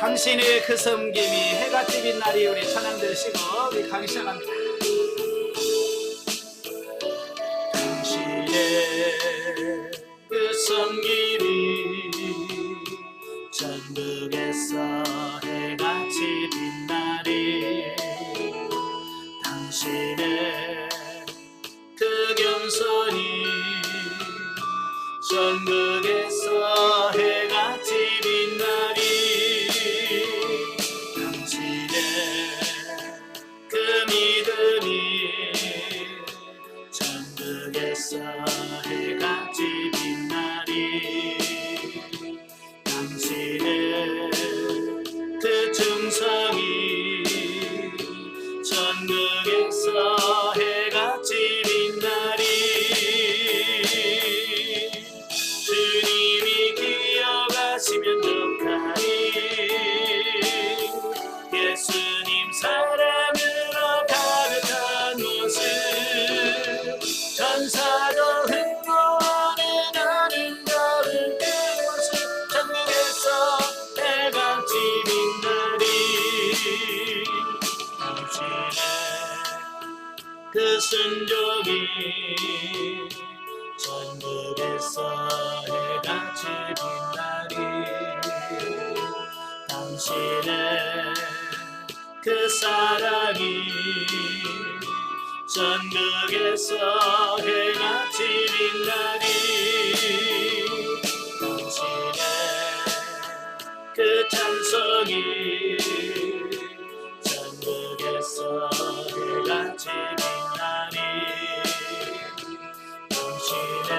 당신의 그 섬김이 해가 찌는 날이 우리 찬양 들으시고 우리 강의 시작합니다. 당신의 그 섬김이 전국에서 해같이 빛나리. 당신의 그 겸손이 전국에서 해같이 빛나리. 당신의 그 믿음이 전국에서 해같이 빛나리. 당신의 그 충성이 전국에서 해같이 빛나리. 주님이 기억하시면 좋다니. 예수님 사랑으로 가득한 모습 전사도 흥분하는 아름다운 그 모습 전국에서 해같이 빛나리. 당신의 그 순종이 전국에서 해같이 빛나리. 당신의 그 사랑이 전국에서 해같이 빛나리. 당신의 그 찬송이 전국에서 해같이 빛나리. 당신의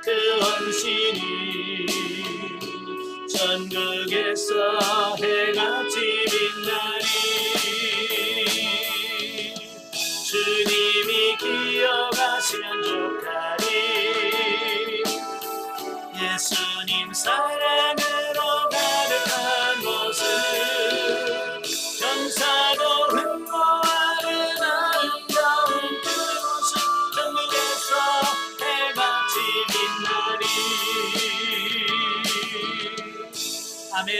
그 헌신이 전국에서 해같이 빛나리. 주님이 기억하시면 좋다니. 예수님 사랑으로 가득한 모습 전사도 흥분하는 아름다운 그 모습 전국에서 해같이 빛나리. 아멘.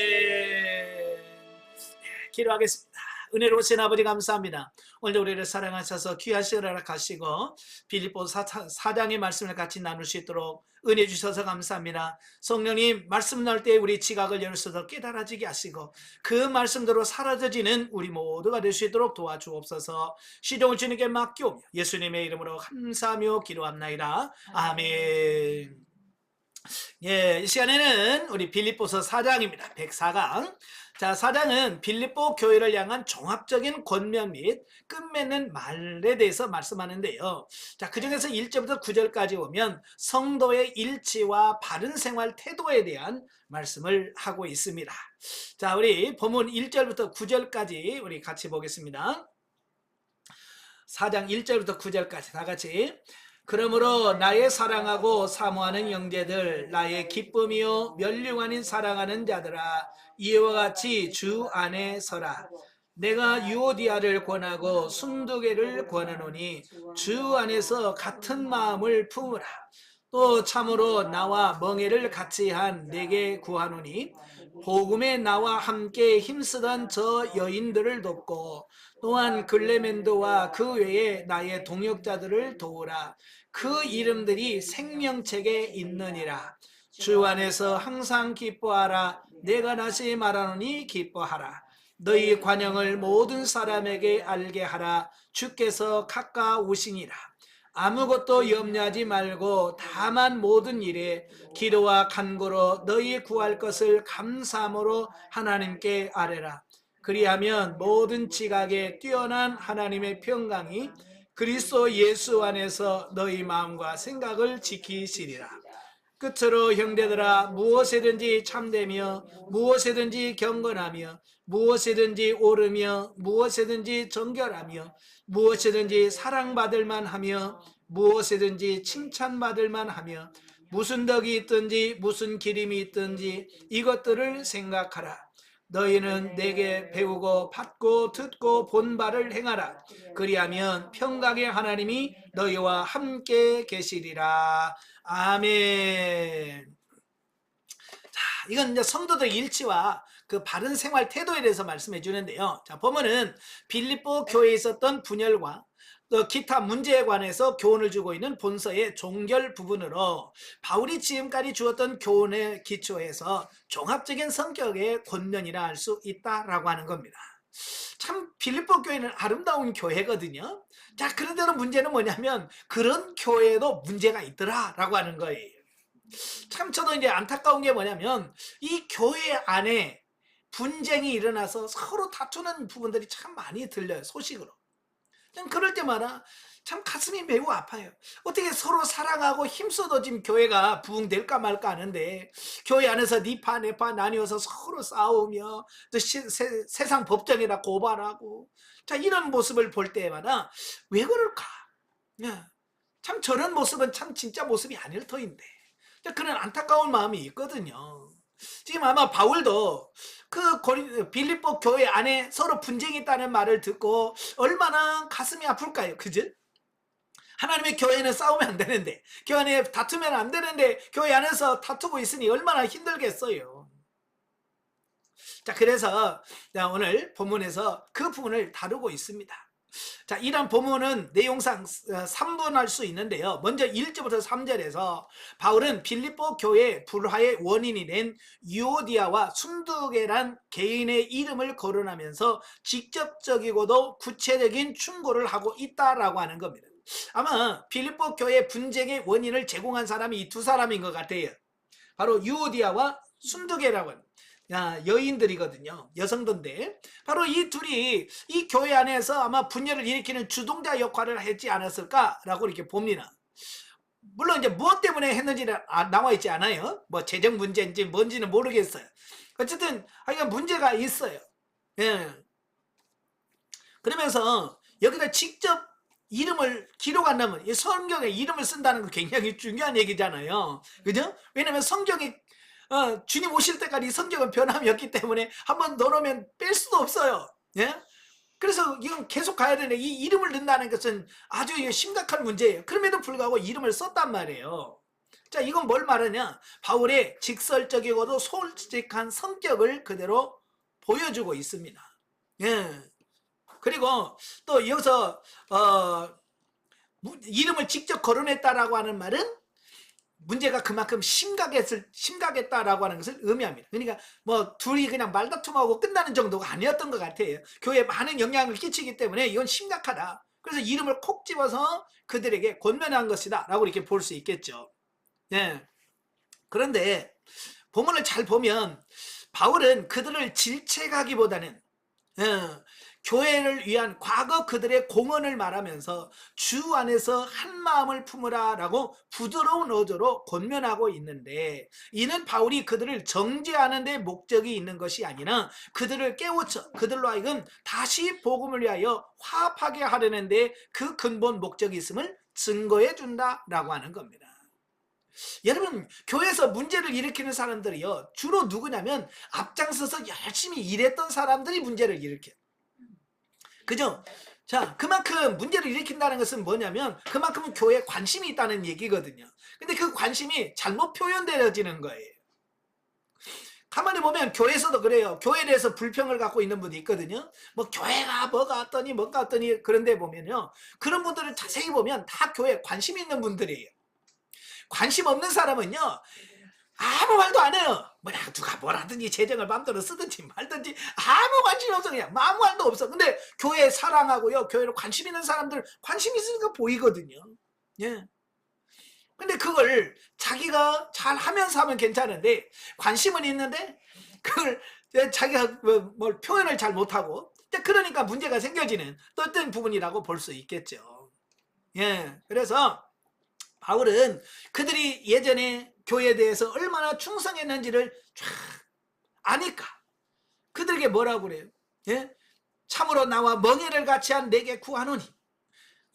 기도하겠습니다. 은혜로우신 아버지 감사합니다. 오늘도 우리를 사랑하셔서 귀한 시간을 허락하시고 빌립보서 4장의 말씀을 같이 나눌 수 있도록 은혜 주셔서 감사합니다. 성령님 말씀 나올 때 우리 지각을 열어서 깨달아지게 하시고 그 말씀대로 사라져지는 우리 모두가 될 수 있도록 도와주옵소서. 시종을 주님께 맡기오며 예수님의 이름으로 감사하며 기도합나이다. 아멘. 예, 이 시간에는 우리 빌립보서 4장입니다. 104강. 자, 4장은 빌립보 교회를 향한 종합적인 권면 및 끝맺는 말에 대해서 말씀하는데요. 자, 그 중에서 1절부터 9절까지 오면 성도의 일치와 바른 생활 태도에 대한 말씀을 하고 있습니다. 자, 우리 본문 1절부터 9절까지 우리 같이 보겠습니다. 4장 1절부터 9절까지 다 같이. 그러므로 나의 사랑하고 사모하는 형제들, 나의 기쁨이요 면류관인 사랑하는 자들아, 이와 같이 주 안에 서라. 내가 유오디아를 권하고 순두개를 권하노니 주 안에서 같은 마음을 품으라. 또 참으로 나와 멍에를 같이 한 내게 구하노니 복음에 나와 함께 힘쓰던 저 여인들을 돕고 또한 글레멘도와 그 외에 나의 동역자들을 도우라. 그 이름들이 생명책에 있느니라. 주 안에서 항상 기뻐하라. 내가 다시 말하노니 기뻐하라. 너희 관영을 모든 사람에게 알게 하라. 주께서 가까우시니라. 아무것도 염려하지 말고 다만 모든 일에 기도와 간구로 너희 구할 것을 감사함으로 하나님께 아뢰라. 그리하면 모든 지각에 뛰어난 하나님의 평강이 그리스도 예수 안에서 너희 마음과 생각을 지키시리라. 끝으로 형제들아, 무엇이든지 참되며 무엇이든지 경건하며 무엇이든지 옳으며 무엇이든지 정결하며 무엇이든지 사랑받을 만하며 무엇이든지 칭찬받을 만하며 무슨 덕이 있든지 무슨 기림이 있든지 이것들을 생각하라. 너희는 내게 배우고 받고 듣고 본 바를 행하라. 그리하면 평강의 하나님이 너희와 함께 계시리라. 아멘. 자, 이건 이제 성도들의 일치와 그 바른 생활 태도에 대해서 말씀해 주는데요. 자, 보면은 빌립보 교회에 있었던 분열과 또 기타 문제에 관해서 교훈을 주고 있는 본서의 종결 부분으로 바울이 지금까지 주었던 교훈의 기초에서 종합적인 성격의 권면이라 할 수 있다라고 하는 겁니다. 참 빌립보 교회는 아름다운 교회거든요. 자, 그런데도 문제는 뭐냐면 그런 교회에도 문제가 있더라라고 하는 거예요. 참 저도 이제 안타까운 게 뭐냐면 이 교회 안에 분쟁이 일어나서 서로 다투는 부분들이 참 많이 들려요, 소식으로. 그럴 때마다 참 가슴이 매우 아파요. 어떻게 서로 사랑하고 힘써도 지금 교회가 부흥될까 말까 하는데 교회 안에서 니파 내파 나뉘어서 서로 싸우며 또 세상 법정에다 고발하고, 자, 이런 모습을 볼 때마다 왜 그럴까? 참 저런 모습은 참 진짜 모습이 아닐 터인데 그런 안타까운 마음이 있거든요. 지금 아마 바울도 그 빌립보 교회 안에 서로 분쟁이 있다는 말을 듣고 얼마나 가슴이 아플까요? 그죠? 하나님의 교회는 싸우면 안 되는데, 교회 안에 다투면 안 되는데 교회 안에서 다투고 있으니 얼마나 힘들겠어요. 자, 그래서 오늘 본문에서 그 부분을 다루고 있습니다. 자, 이런 본문은 내용상 3분할 수 있는데요. 먼저 1절부터 3절에서 바울은 빌립보 교회 불화의 원인이 된 유오디아와 순두계란 개인의 이름을 거론하면서 직접적이고도 구체적인 충고를 하고 있다라고 하는 겁니다. 아마 빌립보 교회 분쟁의 원인을 제공한 사람이 이 두 사람인 것 같아요. 바로 유오디아와 순두계라고 합니다. 여인들이거든요. 여성들인데 바로 이 둘이 이 교회 안에서 아마 분열을 일으키는 주동자 역할을 했지 않았을까라고 이렇게 봅니다. 물론 이제 무엇 때문에 했는지는 나와 있지 않아요. 뭐 재정 문제인지 뭔지는 모르겠어요. 어쨌든 하여간 문제가 있어요. 예. 그러면서 여기다 직접 이름을 기록한다면 이 성경에 이름을 쓴다는 건 굉장히 중요한 얘기잖아요. 그죠? 왜냐면 성경이 주님 오실 때까지 성경은 변함이 없기 때문에 한번 넣어놓으면 뺄 수도 없어요. 예? 그래서 이건 계속 가야 되는데 이 이름을 넣는다는 것은 아주 심각한 문제예요. 그럼에도 불구하고 이름을 썼단 말이에요. 자, 이건 뭘 말하냐? 바울의 직설적이고도 솔직한 성격을 그대로 보여주고 있습니다. 예. 그리고 또 여기서 이름을 직접 거론했다라고 하는 말은 문제가 그만큼 심각했다라고 하는 것을 의미합니다. 그러니까 뭐 둘이 그냥 말다툼하고 끝나는 정도가 아니었던 것 같아요. 교회에 많은 영향을 끼치기 때문에 이건 심각하다. 그래서 이름을 콕 집어서 그들에게 권면한 것이다 라고 이렇게 볼 수 있겠죠. 네. 그런데 본문을 잘 보면 바울은 그들을 질책하기보다는 교회를 위한 과거 그들의 공헌을 말하면서 주 안에서 한 마음을 품으라 라고 부드러운 어조로 권면하고 있는데, 이는 바울이 그들을 정죄하는 데 목적이 있는 것이 아니라 그들을 깨우쳐 그들로 하여금 다시 복음을 위하여 화합하게 하려는 데 그 근본 목적이 있음을 증거해 준다 라고 하는 겁니다. 여러분, 교회에서 문제를 일으키는 사람들이요 주로 누구냐면 앞장서서 열심히 일했던 사람들이 문제를 일으켜요. 그죠? 자, 그만큼 문제를 일으킨다는 것은 뭐냐면 그만큼은 교회에 관심이 있다는 얘기거든요. 근데 그 관심이 잘못 표현되어지는 거예요. 가만히 보면 교회에서도 그래요. 교회에 대해서 불평을 갖고 있는 분이 있거든요. 뭐 교회가 뭐가 어떠니 뭔가 어떠니, 그런데 보면요 그런 분들을 자세히 보면 다 교회에 관심 있는 분들이에요. 관심 없는 사람은요 아무 말도 안 해요. 뭐냐, 누가 뭐라든지 재정을 마음대로 쓰든지 말든지 아무 관심이 없어. 그냥 아무 말도 없어. 근데 교회 사랑하고요 교회로 관심 있는 사람들 관심 있으니까 보이거든요. 예. 근데 그걸 자기가 잘 하면서 하면 괜찮은데 관심은 있는데 그걸 자기가 뭘 표현을 잘 못하고, 그러니까 문제가 생겨지는 또 어떤 부분이라고 볼 수 있겠죠. 예. 그래서 바울은 그들이 예전에 교회에 대해서 얼마나 충성했는지를 쫙 아니까 그들에게 뭐라고 그래요? 예? 참으로 나와 멍에를 같이 한 내게 구하노니.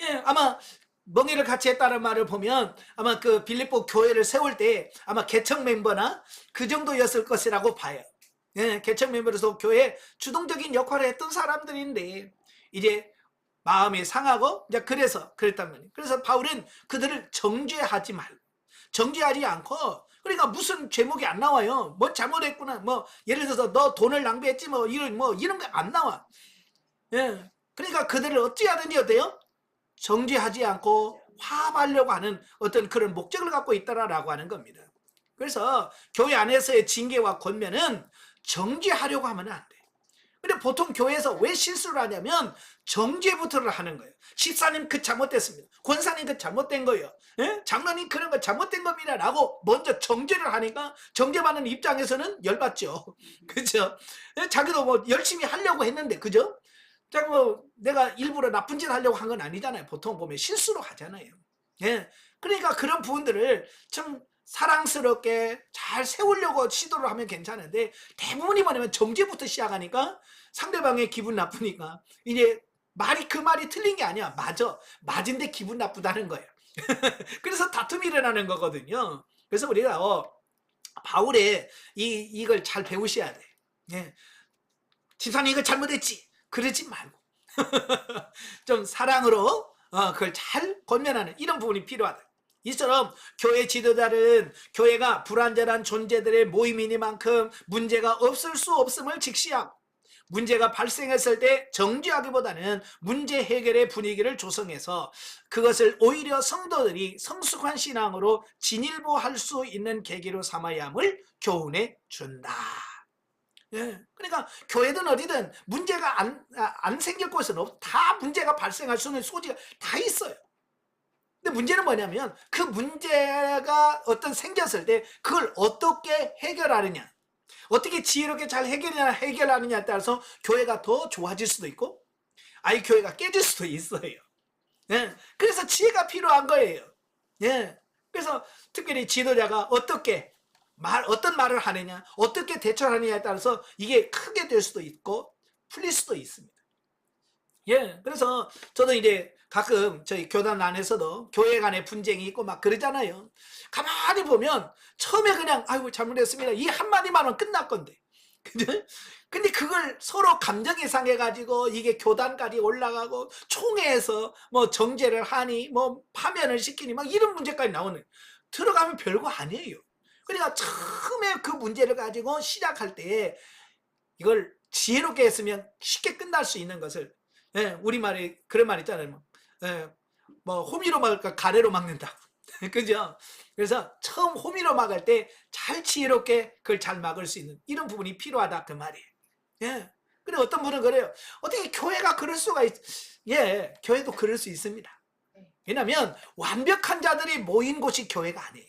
예, 아마 멍에를 같이 했다는 말을 보면 아마 그 빌립보 교회를 세울 때 아마 개척 멤버나 그 정도였을 것이라고 봐요. 예, 개척 멤버로서 교회에 주동적인 역할을 했던 사람들인데 이제 마음이 상하고 이제 그래서 그랬단 말이에요. 그래서 바울은 그들을 정죄하지 않고 그러니까 무슨 제목이 안 나와요. 뭐 잘못했구나. 뭐 예를 들어서 너 돈을 낭비했지 뭐 이런 거 안 나와. 예. 그러니까 그들을 어찌하든지 어때요? 정죄하지 않고 화합하려고 하는 어떤 그런 목적을 갖고 있다라고 하는 겁니다. 그래서 교회 안에서의 징계와 권면은 정죄하려고 하면 안 돼. 근데 보통 교회에서 왜 실수를 하냐면 정죄부터를 하는 거예요. 집사님 그 잘못됐습니다. 권사님 그 잘못된 거예요. 예? 장로님 그런 거 잘못된 겁니다. 라고 먼저 정죄를 하니까 정죄받는 입장에서는 열받죠. 그죠? 예? 자기도 뭐 열심히 하려고 했는데, 그죠? 자, 뭐 내가 일부러 나쁜 짓 하려고 한 건 아니잖아요. 보통 보면 실수로 하잖아요. 예. 그러니까 그런 부분들을 좀 사랑스럽게 잘 세우려고 시도를 하면 괜찮은데, 대부분이 뭐냐면 정죄부터 시작하니까 상대방의 기분 나쁘니까 이제 그 말이 틀린 게 아니야. 맞은데 기분 나쁘다는 거예요. 그래서 다툼이 일어나는 거거든요. 그래서 우리가 바울의 이걸 잘 배우셔야 돼. 예. 집사님 이거 잘못했지. 그러지 말고 좀 사랑으로 그걸 잘 권면하는 이런 부분이 필요하다. 이처럼 교회 지도자는 교회가 불완전한 존재들의 모임이니만큼 문제가 없을 수 없음을 직시하고, 문제가 발생했을 때 정죄하기보다는 문제 해결의 분위기를 조성해서 그것을 오히려 성도들이 성숙한 신앙으로 진일보할 수 있는 계기로 삼아야 함을 교훈해 준다. 예. 그러니까 교회든 어디든 문제가 안 생길 곳은 다 문제가 발생할 수 있는 소지가 다 있어요. 근데 문제는 뭐냐면 그 문제가 생겼을 때 그걸 어떻게 해결하느냐, 어떻게 지혜롭게 잘 해결하느냐에 따라서 교회가 더 좋아질 수도 있고 아예 교회가 깨질 수도 있어요. 예. 그래서 지혜가 필요한 거예요. 예. 그래서 특별히 지도자가 어떤 말을 하느냐, 어떻게 대처하느냐에 따라서 이게 크게 될 수도 있고 풀릴 수도 있습니다. 예, 그래서 저도 이제 가끔 저희 교단 안에서도 교회 간에 분쟁이 있고 막 그러잖아요. 가만히 보면 처음에 그냥 아이고 잘못했습니다 이 한마디만은 끝날 건데, 근데 그걸 서로 감정이 상해가지고 이게 교단까지 올라가고 총회에서 뭐 정죄를 하니 뭐 파면을 시키니 막 이런 문제까지 나오는, 들어가면 별거 아니에요. 그러니까 처음에 그 문제를 가지고 시작할 때 이걸 지혜롭게 했으면 쉽게 끝날 수 있는 것을, 예, 우리말에 그런 말 있잖아요. 예, 뭐 호미로 막을까 가래로 막는다. 그죠? 그래서 처음 호미로 막을 때 잘 지혜롭게 그걸 잘 막을 수 있는 이런 부분이 필요하다 그 말이에요. 예. 근데 어떤 분은 그래요. 어떻게 교회가 그럴 수가 예, 교회도 그럴 수 있습니다. 왜냐하면 완벽한 자들이 모인 곳이 교회가 아니에요.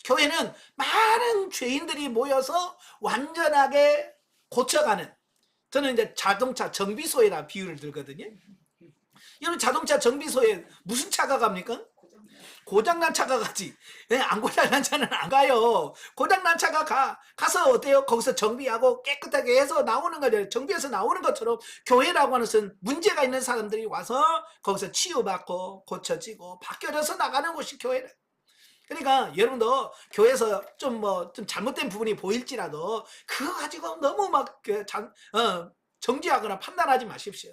교회는 많은 죄인들이 모여서 완전하게 고쳐가는, 저는 이제 자동차 정비소에다 비유를 들거든요. 여러분 자동차 정비소에 무슨 차가 갑니까? 고장난 차가 가지. 안 고장난 차는 안 가요. 고장난 차가 가서 어때요? 거기서 정비하고 깨끗하게 해서 나오는 거죠. 정비해서 나오는 것처럼 교회라고 하는 것은 문제가 있는 사람들이 와서 거기서 치유받고 고쳐지고 바뀌어져서 나가는 곳이 교회다. 그러니까 여러분도 교회에서 좀 잘못된 부분이 보일지라도 그거 가지고 너무 막 정지하거나 판단하지 마십시오.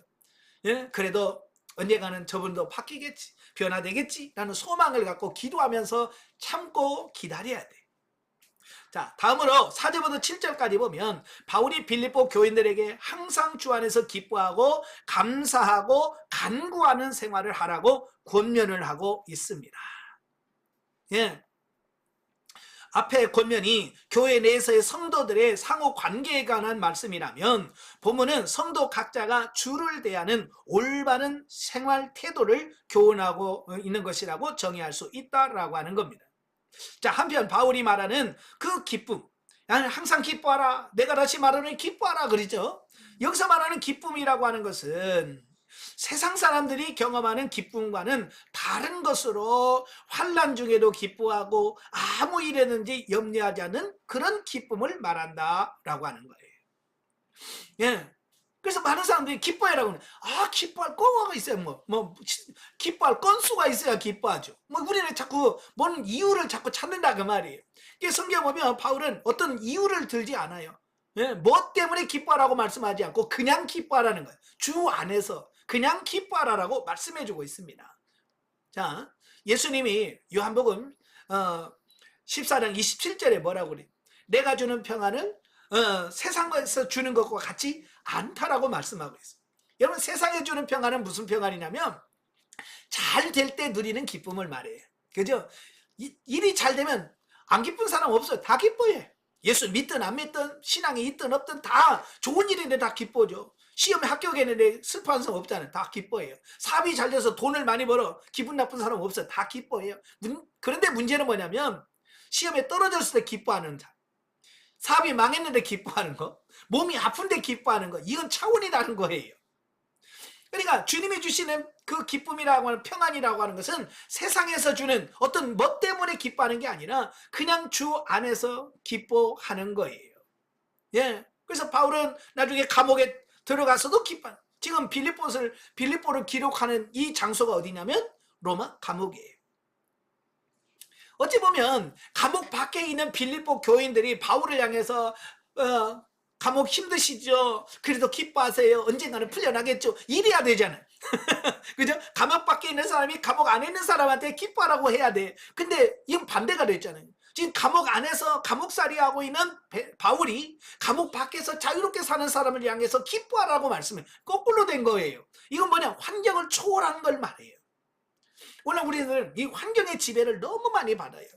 예? 그래도 언젠가는 저분도 바뀌겠지, 변화되겠지 라는 소망을 갖고 기도하면서 참고 기다려야 돼. 자, 다음으로 4절부터 7절까지 보면 바울이 빌립보 교인들에게 항상 주 안에서 기뻐하고 감사하고 간구하는 생활을 하라고 권면을 하고 있습니다. 예. 앞에 권면이 교회 내에서의 성도들의 상호 관계에 관한 말씀이라면, 본문은 성도 각자가 주를 대하는 올바른 생활 태도를 교훈하고 있는 것이라고 정의할 수 있다라고 하는 겁니다. 자, 한편 바울이 말하는 그 기쁨, 항상 기뻐하라, 내가 다시 말하는 기뻐하라 그러죠. 여기서 말하는 기쁨이라고 하는 것은 세상 사람들이 경험하는 기쁨과는 다른 것으로 환난 중에도 기뻐하고 아무 일에든지 염려하지 않는 그런 기쁨을 말한다라고 하는 거예요. 예. 그래서 많은 사람들이 기뻐해라고 하는, 기뻐할 거가 있어요. 기뻐할 건수가 있어야 기뻐하죠. 우리는 자꾸 뭔 이유를 자꾸 찾는다 그 말이에요. 성경 보면 바울은 어떤 이유를 들지 않아요. 예. 뭐 때문에 기뻐하라고 말씀하지 않고 그냥 기뻐하라는 거예요. 주 안에서 그냥 기뻐하라고 말씀해주고 있습니다. 자, 예수님이 요한복음 14장 27절에 뭐라고 그래? 내가 주는 평안을 세상에서 주는 것과 같지 않다라고 말씀하고 있어요. 여러분, 세상에 주는 평안은 무슨 평안이냐면 잘 될 때 누리는 기쁨을 말해요. 그죠? 일이 잘 되면 안 기쁜 사람 없어요. 다 기뻐해. 예수 믿든 안 믿든 신앙이 있든 없든 다 좋은 일인데 다 기뻐져. 시험에 합격했는데 슬퍼하는 사람 없잖아요. 다 기뻐해요. 사업이 잘 돼서 돈을 많이 벌어 기분 나쁜 사람 없어요. 다 기뻐해요. 그런데 문제는 뭐냐면 시험에 떨어졌을 때 기뻐하는 자, 사업이 망했는데 기뻐하는 거, 몸이 아픈데 기뻐하는 거, 이건 차원이 다른 거예요. 그러니까 주님이 주시는 그 기쁨이라고 하는 평안이라고 하는 것은 세상에서 주는 어떤 뭐 때문에 기뻐하는 게 아니라 그냥 주 안에서 기뻐하는 거예요. 예. 그래서 바울은 나중에 감옥에 들어가서도 기뻐. 지금 빌립보를 기록하는 이 장소가 어디냐면 로마 감옥이에요. 어찌 보면 감옥 밖에 있는 빌립보 교인들이 바울을 향해서 감옥 힘드시죠? 그래도 기뻐하세요. 언젠가는 풀려나겠죠. 이래야 되잖아요. 그죠? 감옥 밖에 있는 사람이 감옥 안에 있는 사람한테 기뻐하라고 해야 돼. 근데 이건 반대가 됐잖아요. 지금 감옥 안에서 감옥살이 하고 있는 바울이 감옥 밖에서 자유롭게 사는 사람을 향해서 기뻐하라고 말씀해요. 거꾸로 된 거예요. 이건 뭐냐? 환경을 초월한 걸 말해요. 오늘 우리는 이 환경의 지배를 너무 많이 받아요.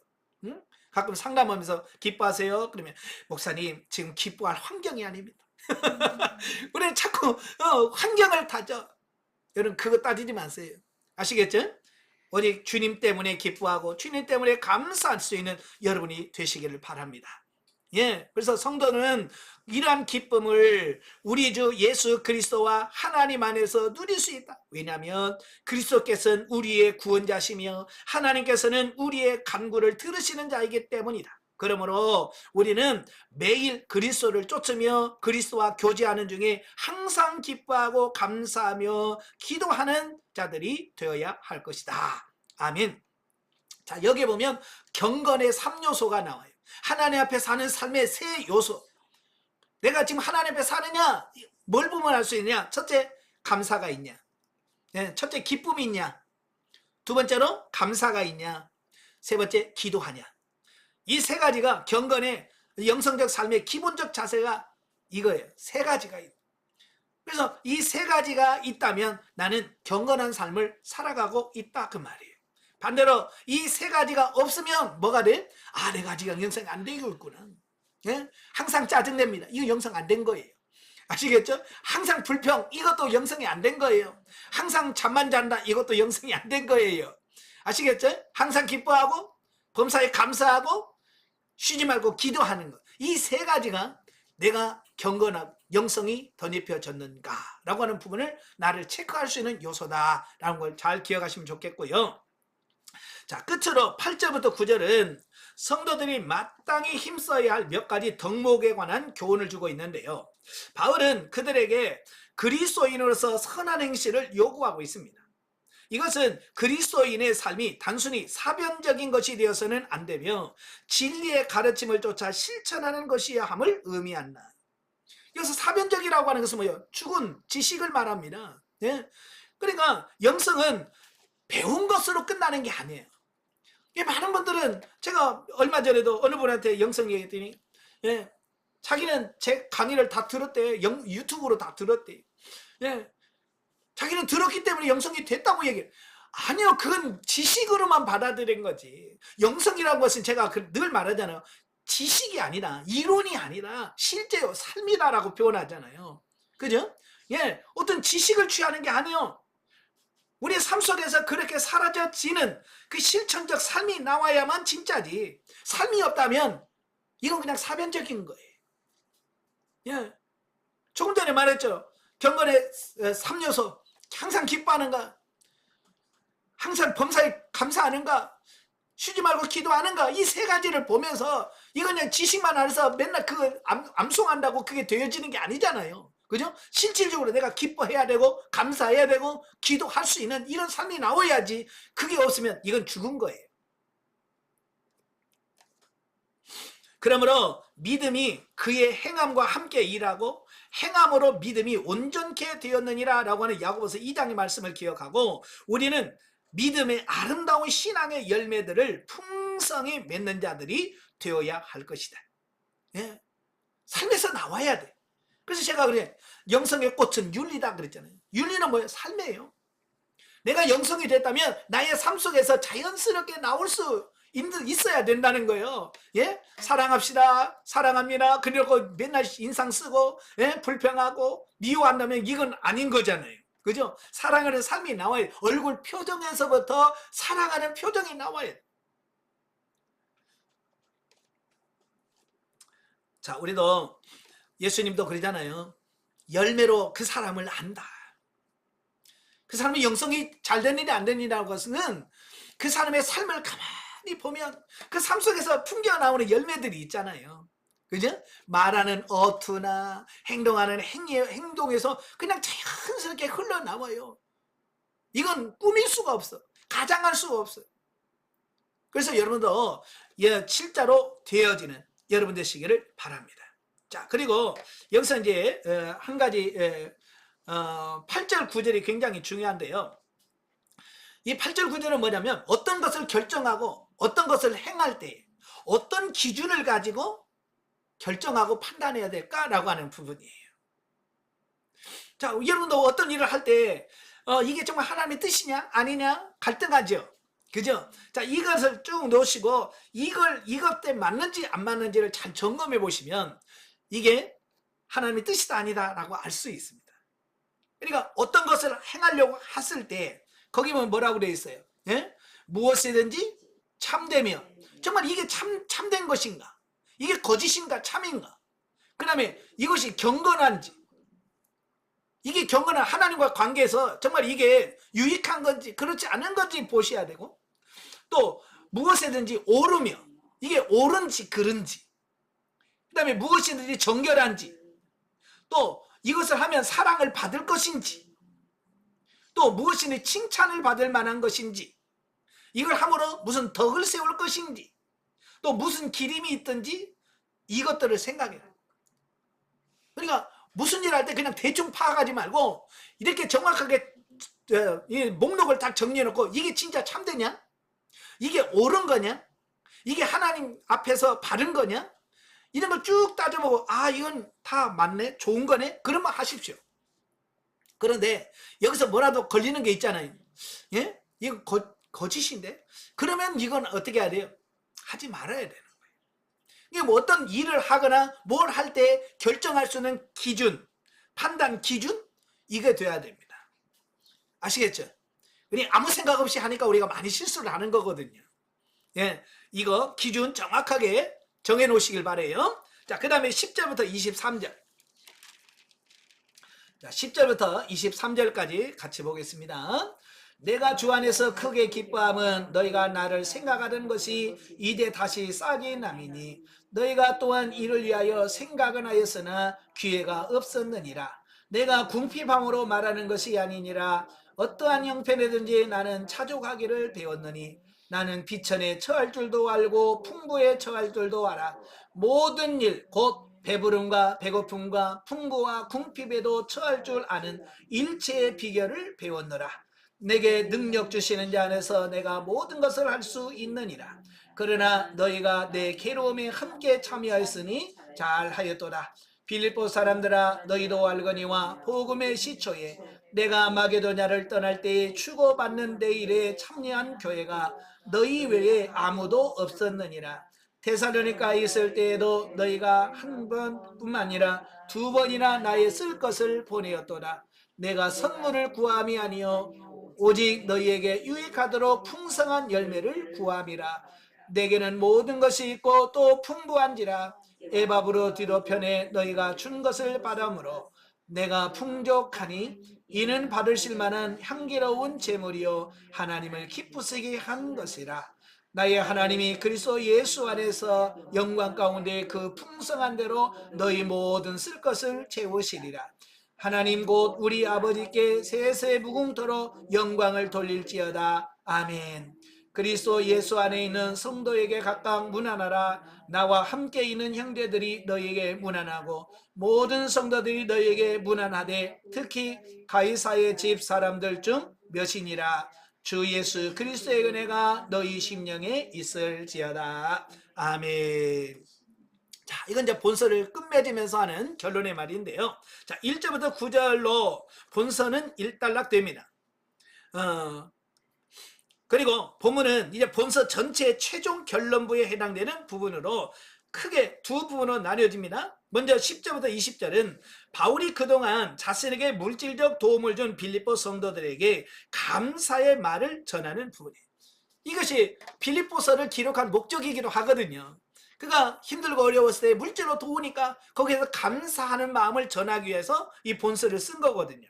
응? 가끔 상담하면서 기뻐하세요? 그러면 목사님 지금 기뻐할 환경이 아닙니다. 우리는 자꾸 환경을 따져. 여러분 그거 따지지 마세요. 아시겠죠? 오직 주님 때문에 기뻐하고 주님 때문에 감사할 수 있는 여러분이 되시기를 바랍니다. 예, 그래서 성도는 이러한 기쁨을 우리 주 예수 그리스도와 하나님 안에서 누릴 수 있다. 왜냐하면 그리스도께서는 우리의 구원자시며 하나님께서는 우리의 간구를 들으시는 자이기 때문이다. 그러므로 우리는 매일 그리스도를 쫓으며 그리스도와 교제하는 중에 항상 기뻐하고 감사하며 기도하는 자들이 되어야 할 것이다. 아멘. 자, 여기 보면 경건의 3요소가 나와요. 하나님 앞에 사는 삶의 3요소. 내가 지금 하나님 앞에 사느냐? 뭘 보면 알 수 있냐? 첫째, 감사가 있냐? 첫째, 기쁨이 있냐? 두 번째로 감사가 있냐? 세 번째, 기도하냐? 이 3가지가 경건의 영성적 삶의 기본적 자세가 이거예요. 3가지가 있어요. 그래서 이 3가지가 있다면 나는 경건한 삶을 살아가고 있다 그 말이에요. 반대로 이 3가지가 없으면 뭐가 돼? 아, 내가 지금 영성이 안 되고 있구나. 예? 항상 짜증냅니다. 이거 영성 안 된 거예요. 아시겠죠? 항상 불평, 이것도 영성이 안 된 거예요. 항상 잠만 잔다, 이것도 영성이 안 된 거예요. 아시겠죠? 항상 기뻐하고 범사에 감사하고 쉬지 말고 기도하는 것. 이 3가지가 내가 경건하고 영성이 덧입혀졌는가 라고 하는 부분을 나를 체크할 수 있는 요소다라는 걸 잘 기억하시면 좋겠고요. 자, 끝으로 8절부터 9절은 성도들이 마땅히 힘써야 할 몇 가지 덕목에 관한 교훈을 주고 있는데요. 바울은 그들에게 그리스도인으로서 선한 행실을 요구하고 있습니다. 이것은 그리스도인의 삶이 단순히 사변적인 것이 되어서는 안 되며 진리의 가르침을 쫓아 실천하는 것이야 함을 의미한다. 여기서 사변적이라고 하는 것은 뭐예요? 죽은 지식을 말합니다. 예? 그러니까 영성은 배운 것으로 끝나는 게 아니에요. 많은 분들은 제가 얼마 전에도 어느 분한테 영성 얘기했더니 자기는 제 강의를 다 들었대. 유튜브로 다 들었대. 자기는 들었기 때문에 영성이 됐다고 얘기해요. 아니요, 그건 지식으로만 받아들인 거지. 영성이라는 것은 제가 늘 말하잖아요. 지식이 아니라, 이론이 아니라 실제요, 삶이다라고 표현하잖아요. 그죠? 어떤 지식을 취하는 게 아니에요. 우리 삶 속에서 그렇게 사라져지는 그 실천적 삶이 나와야만 진짜지. 삶이 없다면 이건 그냥 사변적인 거예요. 조금 전에 말했죠. 경건의 3요소. 항상 기뻐하는가? 항상 범사에 감사하는가? 쉬지 말고 기도하는가? 이 3가지를 보면서 이건 그냥 지식만 알아서 맨날 그거 암송한다고 그게 되어지는 게 아니잖아요. 그죠? 실질적으로 내가 기뻐해야 되고 감사해야 되고 기도할 수 있는 이런 삶이 나와야지. 그게 없으면 이건 죽은 거예요. 그러므로 믿음이 그의 행함과 함께 일하고 행함으로 믿음이 온전케 되었느니라 라고 하는 야고보서 2장의 말씀을 기억하고 우리는 믿음의 아름다운 신앙의 열매들을 영성이 맺는 자들이 되어야 할 것이다. 예? 삶에서 나와야 돼. 그래서 제가 그래, 영성의 꽃은 윤리다 그랬잖아요. 윤리는 뭐예요? 삶이에요. 내가 영성이 됐다면 나의 삶 속에서 자연스럽게 나올 수 있어야 된다는 거예요. 예? 사랑합시다, 사랑합니다, 그리고 맨날 인상 쓰고, 예? 불평하고 미워한다면 이건 아닌 거잖아요. 그죠? 사랑하는 삶이 나와야 돼. 얼굴 표정에서부터 사랑하는 표정이 나와야 돼. 자, 우리도 예수님도 그러잖아요. 열매로 그 사람을 안다. 그 사람의 영성이 잘 되느냐 안 되느냐는 것은 그 사람의 삶을 가만히 보면 그 삶 속에서 풍겨나오는 열매들이 있잖아요. 그죠? 말하는 어투나 행동하는 행동에서 그냥 자연스럽게 흘러나와요. 이건 꾸밀 수가 없어. 가장할 수가 없어요. 그래서 여러분도 실제로 되어지는 여러분 되시기를 바랍니다. 자, 그리고 여기서 이제 한 가지 8절 9절이 굉장히 중요한데요. 이 8절 9절은 뭐냐면 어떤 것을 결정하고 어떤 것을 행할 때 어떤 기준을 가지고 결정하고 판단해야 될까라고 하는 부분이에요. 자, 여러분도 어떤 일을 할 때 이게 정말 하나님의 뜻이냐 아니냐 갈등하죠. 그죠? 자, 이것을 쭉 놓으시고 이것 때문에 맞는지 안 맞는지를 잘 점검해 보시면 이게 하나님의 뜻이다 아니다라고 알 수 있습니다. 그러니까 어떤 것을 행하려고 했을 때 거기 보면 뭐라고 되어 있어요? 예? 무엇이든지 참되며 정말 이게 참된 것인가? 이게 거짓인가 참인가? 그 다음에 이것이 경건한지 이게 경건한 하나님과 관계에서 정말 이게 유익한 건지 그렇지 않은 건지 보셔야 되고 또 무엇이든지 옳으며 이게 옳은지 그른지 그 다음에 무엇이든지 정결한지 또 이것을 하면 사랑을 받을 것인지 또 무엇이든지 칭찬을 받을 만한 것인지 이걸 함으로 무슨 덕을 세울 것인지 또 무슨 기림이 있든지 이것들을 생각해요. 그러니까 무슨 일 할 때 그냥 대충 파악하지 말고 이렇게 정확하게 목록을 딱 정리해놓고 이게 진짜 참되냐? 이게 옳은 거냐? 이게 하나님 앞에서 바른 거냐? 이런 걸 쭉 따져보고 이건 다 맞네? 좋은 거네? 그러면 하십시오. 그런데 여기서 뭐라도 걸리는 게 있잖아요. 예? 이거 거짓인데? 그러면 이건 어떻게 해야 돼요? 하지 말아야 되는 거예요. 이게 뭐 어떤 일을 하거나 뭘 할 때 결정할 수 있는 기준, 판단 기준? 이게 돼야 됩니다. 아시겠죠? 그냥 아무 생각 없이 하니까 우리가 많이 실수를 하는 거거든요. 예, 이거 기준 정확하게 정해 놓으시길 바래요. 자, 그 다음에 10절부터 23절. 자, 10절부터 23절까지 같이 보겠습니다. 내가 주 안에서 크게 기뻐함은 너희가 나를 생각하는 것이 이제 다시 싹이 남이니 너희가 또한 이를 위하여 생각은 하였으나 기회가 없었느니라. 내가 궁핍함으로 말하는 것이 아니니라. 어떠한 형편이든지 나는 차족하기를 배웠느니 나는 비천에 처할 줄도 알고 풍부에 처할 줄도 알아. 모든 일 곧 배부름과 배고픔과 풍부와 궁핍에도 처할 줄 아는 일체의 비결을 배웠노라. 내게 능력 주시는 자 안에서 내가 모든 것을 할 수 있느니라. 그러나 너희가 내 괴로움에 함께 참여하였으니 잘하였도다. 빌립보 사람들아, 너희도 알거니와 복음의 시초에 내가 마게도냐를 떠날 때에 주고받는 내 일에 참여한 교회가 너희 외에 아무도 없었느니라. 데살로니가에 있을 때에도 너희가 한 번뿐만 아니라 두 번이나 나의 쓸 것을 보내었도다. 내가 선물을 구함이 아니요 오직 너희에게 유익하도록 풍성한 열매를 구함이라. 내게는 모든 것이 있고 또 풍부한지라. 에바브로 디도편에 너희가 준 것을 받음으로 내가 풍족하니 이는 받으실 만한 향기로운 제물이요 하나님을 기쁘시게 한 것이라. 나의 하나님이 그리스도 예수 안에서 영광 가운데 그 풍성한 대로 너희 모든 쓸 것을 채우시리라. 하나님 곧 우리 아버지께 세세 무궁토록 영광을 돌릴지어다. 아멘. 그리스도 예수 안에 있는 성도에게 각각 문안하라. 나와 함께 있는 형제들이 너희에게 문안하고 모든 성도들이 너희에게 문안하되 특히 가이사의 집 사람들 중 몇이니라. 주 예수 그리스도의 은혜가 너희 심령에 있을지어다. 아멘. 자, 이건 이제 본서를 끝맺으면서 하는 결론의 말인데요. 자, 1절부터 9절로 본서는 일단락됩니다. 그리고 본문은 이제 본서 전체의 최종 결론부에 해당되는 부분으로 크게 두 부분으로 나뉘어집니다. 먼저 10절부터 20절은 바울이 그동안 자신에게 물질적 도움을 준 빌립보 성도들에게 감사의 말을 전하는 부분이에요. 이것이 빌립보서를 기록한 목적이기도 하거든요. 그가 힘들고 어려웠을 때 물질로 도우니까 거기에서 감사하는 마음을 전하기 위해서 이 본서를 쓴 거거든요.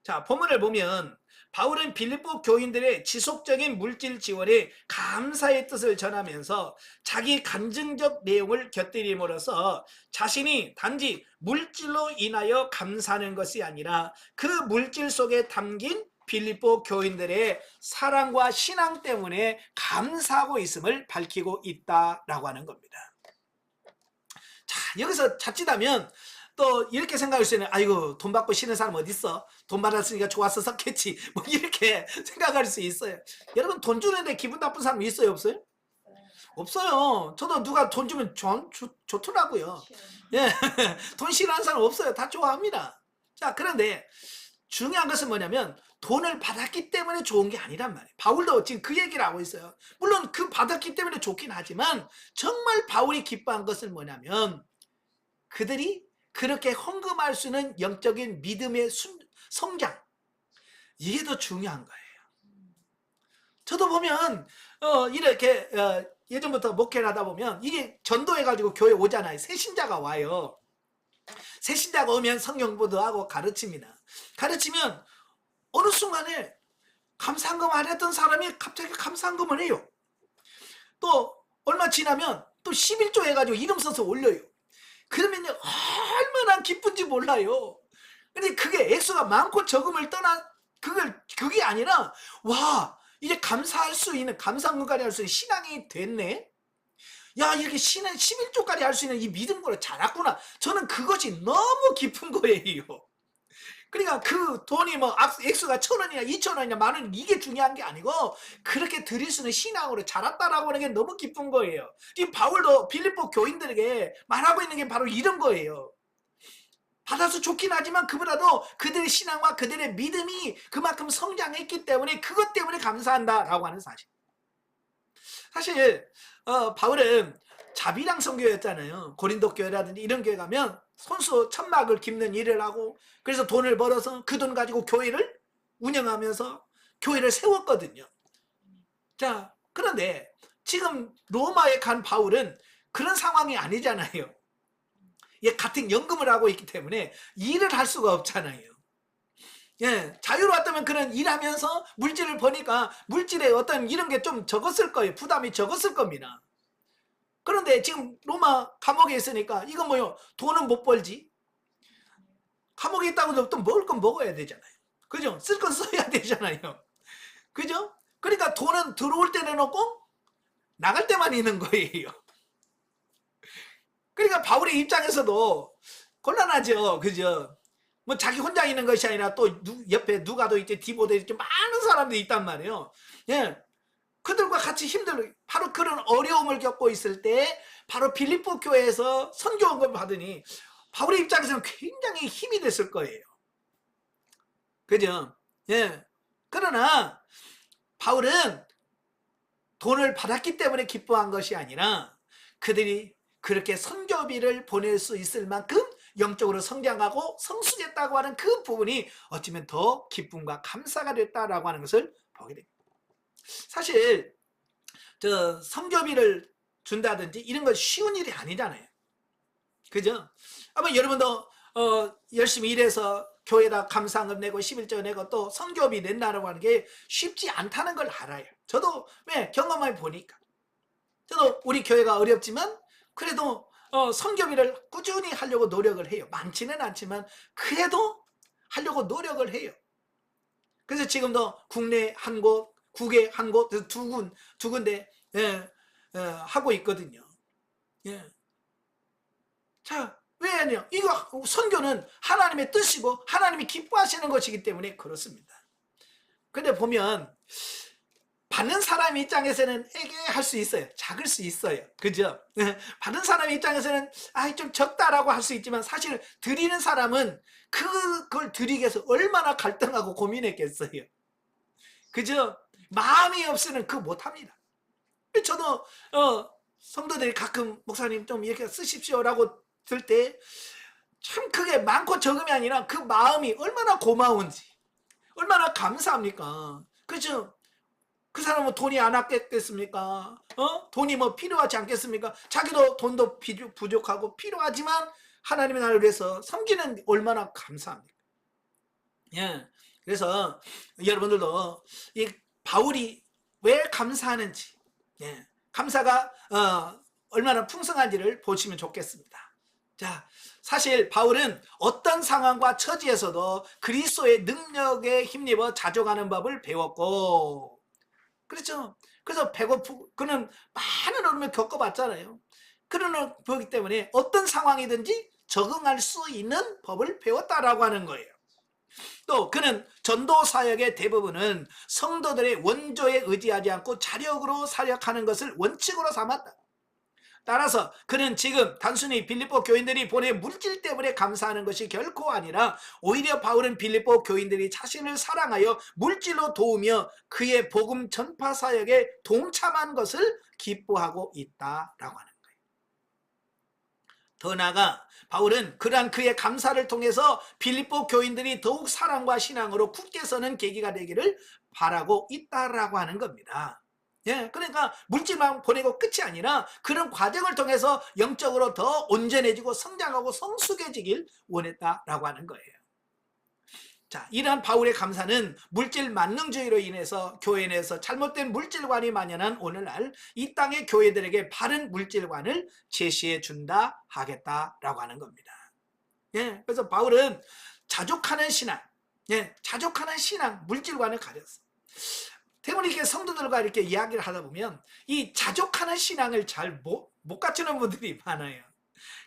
자, 본문을 보면 바울은 빌립보 교인들의 지속적인 물질 지원에 감사의 뜻을 전하면서 자기 간증적 내용을 곁들임으로써 자신이 단지 물질로 인하여 감사하는 것이 아니라 그 물질 속에 담긴 빌립보 교인들의 사랑과 신앙 때문에 감사하고 있음을 밝히고 있다라고 하는 겁니다. 자, 여기서 자칫하면 또 이렇게 생각할 수 있는, 아이고 돈 받고 쉬는 사람 어디 있어? 돈 받았으니까 좋아서 썼겠지. 뭐 이렇게 생각할 수 있어요. 여러분 돈 주는데 기분 나쁜 사람 있어요, 없어요? 없어요. 저도 누가 돈 주면 좋더라고요. 예, 돈 싫어하는 사람 없어요. 다 좋아합니다. 자, 그런데 중요한 것은 뭐냐면 돈을 받았기 때문에 좋은 게 아니란 말이에요. 바울도 지금 그 얘기를 하고 있어요. 물론 그 받았기 때문에 좋긴 하지만 정말 바울이 기뻐한 것은 뭐냐면 그들이 그렇게 헌금할 수 있는 영적인 믿음의 성장, 이게 더 중요한 거예요. 저도 보면 이렇게 예전부터 목회를 하다 보면 이게 전도해가지고 교회 오잖아요. 새신자가 와요. 새신자가 오면 성경보도 하고 가르칩니다. 가르치면 어느 순간에 감사한금 안 했던 사람이 갑자기 감사한금을 해요. 또 얼마 지나면 또 11조 해가지고 이름 써서 올려요. 그러면 얼마나 기쁜지 몰라요. 근데 그게 액수가 많고 적음을 떠나 그게 아니라 와, 이제 감사할 수 있는, 감사한금까지 할 수 있는 신앙이 됐네. 야, 이렇게 신앙 11조까지 할 수 있는 이 믿음으로 자랐구나. 저는 그것이 너무 기쁜 거예요. 그러니까 그 돈이 뭐 액수가 1,000원이냐 2,000원이냐 만원, 이게 중요한 게 아니고 그렇게 드릴 수 있는 신앙으로 자랐다라고 하는 게 너무 기쁜 거예요. 지금 바울도 빌립보 교인들에게 말하고 있는 게 바로 이런 거예요. 받아서 좋긴 하지만 그보다도 그들의 신앙과 그들의 믿음이 그만큼 성장했기 때문에 그것 때문에 감사한다라고 하는 사실. 사실 바울은 자비랑 선교였잖아요. 고린도 교회라든지 이런 교회 가면 손수 천막을 깁는 일을 하고, 그래서 돈을 벌어서 그 돈 가지고 교회를 운영하면서 교회를 세웠거든요. 자, 그런데 지금 로마에 간 바울은 그런 상황이 아니잖아요. 같은 연금을 하고 있기 때문에 일을 할 수가 없잖아요. 예, 자유로웠다면 그런 일하면서 물질을 버니까 물질에 어떤 이런 게 좀 적었을 거예요. 부담이 적었을 겁니다. 그런데 지금 로마 감옥에 있으니까 이건 뭐요? 돈은 못 벌지. 감옥에 있다고 또 먹을 건 먹어야 되잖아요. 그죠? 쓸 건 써야 되잖아요. 그죠? 그러니까 돈은 들어올 때 내놓고 나갈 때만 있는 거예요. 그러니까 바울의 입장에서도 곤란하죠. 그죠? 뭐 자기 혼자 있는 것이 아니라 또 옆에 누가 더 있지, 디보도 있지, 많은 사람들이 있단 말이에요. 예. 그들과 같이 바로 그런 어려움을 겪고 있을 때 바로 빌립보 교회에서 선교원금을 받으니 바울의 입장에서는 굉장히 힘이 됐을 거예요. 그죠? 예. 그러나 바울은 돈을 받았기 때문에 기뻐한 것이 아니라 그들이 그렇게 선교비를 보낼 수 있을 만큼 영적으로 성장하고 성숙했다고 하는 그 부분이 어쩌면 더 기쁨과 감사가 됐다라고 하는 것을 보게 됩니다. 사실 선교비를 준다든지 이런 건 쉬운 일이 아니잖아요. 그죠? 아마 여러분도 열심히 일해서 교회에다 감사한금 내고 11조 내고 또 선교비 낸다라고 하는 게 쉽지 않다는 걸 알아요. 저도 경험해 보니까. 저도 우리 교회가 어렵지만 그래도 선교비를 꾸준히 하려고 노력을 해요. 많지는 않지만 그래도 하려고 노력을 해요. 그래서 지금도 국내 한 곳, 국외 한 곳, 두 군데 하고 있거든요. 예. 자, 왜냐? 이거 선교는 하나님의 뜻이고 하나님이 기뻐하시는 것이기 때문에 그렇습니다. 근데 보면 받는 사람 입장에서는 애매할 수 있어요. 작을 수 있어요. 그죠? 받는 사람 입장에서는 좀 적다라고 할 수 있지만 사실 드리는 사람은 그걸 드리기 위해서 얼마나 갈등하고 고민했겠어요. 그죠? 마음이 없으면 그거 못합니다. 저도 성도들이 가끔 목사님 좀 이렇게 쓰십시오라고 들 때 참 그게 많고 적음이 아니라 그 마음이 얼마나 고마운지, 얼마나 감사합니까? 그죠? 그 사람은 돈이 안 아꼈겠습니까? 돈이 뭐 필요하지 않겠습니까? 자기도 돈도 부족하고 필요하지만 하나님의 나라를 위해서 섬기는 얼마나 감사합니까? 예. 그래서 여러분들도 이 바울이 왜 감사하는지, 예. 감사가 얼마나 풍성한지를 보시면 좋겠습니다. 자, 사실 바울은 어떤 상황과 처지에서도 그리스도의 능력에 힘입어 자족하는 법을 배웠고, 그렇죠. 그래서 그는 많은 어려움을 겪어봤잖아요. 그러는 거기 때문에 어떤 상황이든지 적응할 수 있는 법을 배웠다라고 하는 거예요. 또 그는 전도 사역의 대부분은 성도들의 원조에 의지하지 않고 자력으로 사역하는 것을 원칙으로 삼았다. 따라서 그는 지금 단순히 빌립보 교인들이 보낸 물질 때문에 감사하는 것이 결코 아니라 오히려 바울은 빌립보 교인들이 자신을 사랑하여 물질로 도우며 그의 복음 전파 사역에 동참한 것을 기뻐하고 있다라고 하는 거예요. 더 나아가 바울은 그러한 그의 감사를 통해서 빌립보 교인들이 더욱 사랑과 신앙으로 굳게 서는 계기가 되기를 바라고 있다라고 하는 겁니다. 예, 그러니까 물질만 보내고 끝이 아니라 그런 과정을 통해서 영적으로 더 온전해지고 성장하고 성숙해지길 원했다라고 하는 거예요. 자, 이러한 바울의 감사는 물질 만능주의로 인해서 교회 내에서 잘못된 물질관이 만연한 오늘날 이 땅의 교회들에게 바른 물질관을 제시해 준다 하겠다라고 하는 겁니다. 예, 그래서 바울은 자족하는 신앙, 자족하는 신앙, 물질관을 가졌어. 대부분 이렇게 성도들과 이렇게 이야기를 하다 보면 이 자족하는 신앙을 잘 못 갖추는 분들이 많아요.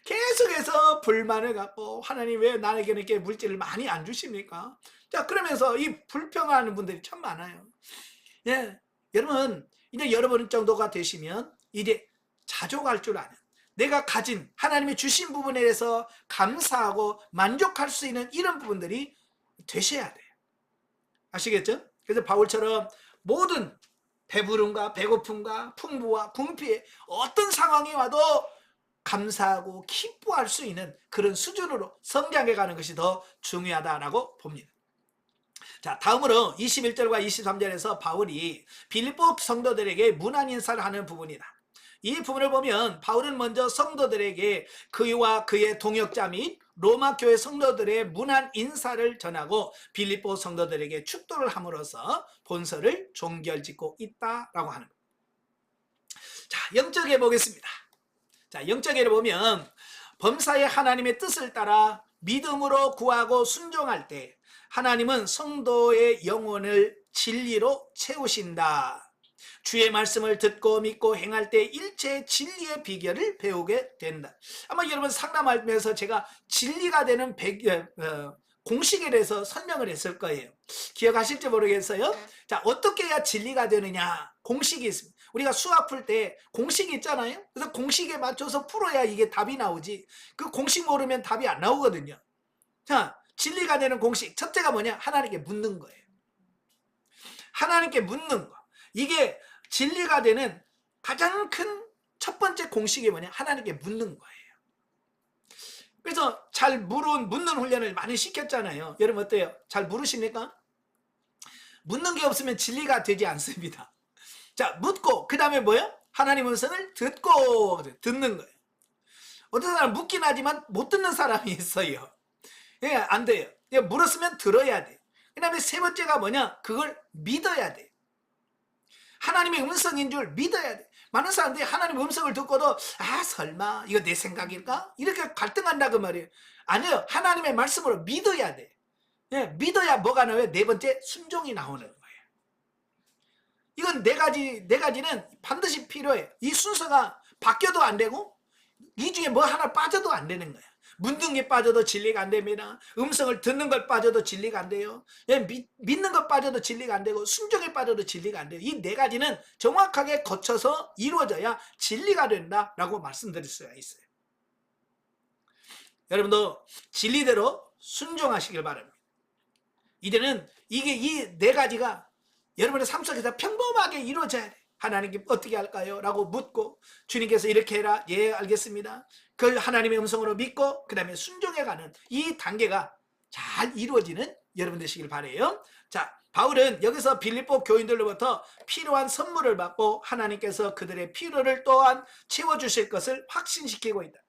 계속해서 불만을 갖고 하나님 왜 나에게는 이렇게 물질을 많이 안 주십니까? 자, 그러면서 이 불평하는 분들이 참 많아요. 예, 여러분 이제 여러분 정도가 되시면 이제 자족할 줄 아는, 내가 가진 하나님이 주신 부분에 대해서 감사하고 만족할 수 있는 이런 부분들이 되셔야 돼요. 아시겠죠? 그래서 바울처럼 모든 배부름과 배고픔과 풍부와 궁피에 어떤 상황이 와도 감사하고 기뻐할 수 있는 그런 수준으로 성장해 가는 것이 더 중요하다라고 봅니다. 자, 다음으로 21절과 23절에서 바울이 빌립보 성도들에게 문안 인사를 하는 부분이다. 이 부분을 보면 바울은 먼저 성도들에게 그와 그의 동역자 및 로마 교회 성도들의 문안 인사를 전하고 빌립보 성도들에게 축도를 함으로써 본서를 종결짓고 있다라고 하는 겁니다. 자, 영적에 보겠습니다. 자, 영적에를 보면 범사의 하나님의 뜻을 따라 믿음으로 구하고 순종할 때 하나님은 성도의 영혼을 진리로 채우신다. 주의 말씀을 듣고 믿고 행할 때 일체의 진리의 비결을 배우게 된다. 아마 여러분 상담하면서 제가 진리가 되는 공식에 대해서 설명을 했을 거예요. 기억하실지 모르겠어요. 자, 어떻게 해야 진리가 되느냐? 공식이 있습니다. 우리가 수학 풀 때 공식이 있잖아요. 그래서 공식에 맞춰서 풀어야 이게 답이 나오지. 그 공식 모르면 답이 안 나오거든요. 자, 진리가 되는 공식 첫째가 뭐냐? 하나님께 묻는 거예요. 하나님께 묻는 거. 이게 진리가 되는 가장 큰 첫 번째 공식이 뭐냐? 하나님께 묻는 거예요. 그래서 잘 묻는 훈련을 많이 시켰잖아요. 여러분 어때요? 잘 물으십니까? 묻는 게 없으면 진리가 되지 않습니다. 자, 묻고 그 다음에 뭐예요? 하나님 음성을 듣고 듣는 거예요. 어떤 사람은 묻긴 하지만 못 듣는 사람이 있어요. 예, 안 돼요. 물었으면 들어야 돼. 그 다음에 세 번째가 뭐냐? 그걸 믿어야 돼. 하나님의 음성인 줄 믿어야 돼. 많은 사람들이 하나님의 음성을 듣고도 설마 이거 내 생각일까? 이렇게 갈등한다고 말이에요. 아니요. 하나님의 말씀으로 믿어야 돼. 예, 믿어야 뭐가 나와요? 네 번째 순종이 나오는 거예요. 이건 네 가지는 반드시 필요해요. 이 순서가 바뀌어도 안 되고 이 중에 뭐 하나 빠져도 안 되는 거예요. 문둥이 빠져도 진리가 안 됩니다. 음성을 듣는 걸 빠져도 진리가 안 돼요. 예, 믿는 것 빠져도 진리가 안 되고 순종에 빠져도 진리가 안 돼요. 이 네 가지는 정확하게 거쳐서 이루어져야 진리가 된다라고 말씀드릴 수가 있어요. 여러분도 진리대로 순종하시길 바랍니다. 이제는 이게 이 네 가지가 여러분의 삶 속에서 평범하게 이루어져야 돼. 하나님께 어떻게 할까요? 라고 묻고 주님께서 이렇게 해라. 예, 알겠습니다. 그걸 하나님의 음성으로 믿고 그 다음에 순종해가는 이 단계가 잘 이루어지는 여러분 되시길 바라요. 자, 바울은 여기서 빌립보 교인들로부터 필요한 선물을 받고 하나님께서 그들의 필요를 또한 채워주실 것을 확신시키고 있다.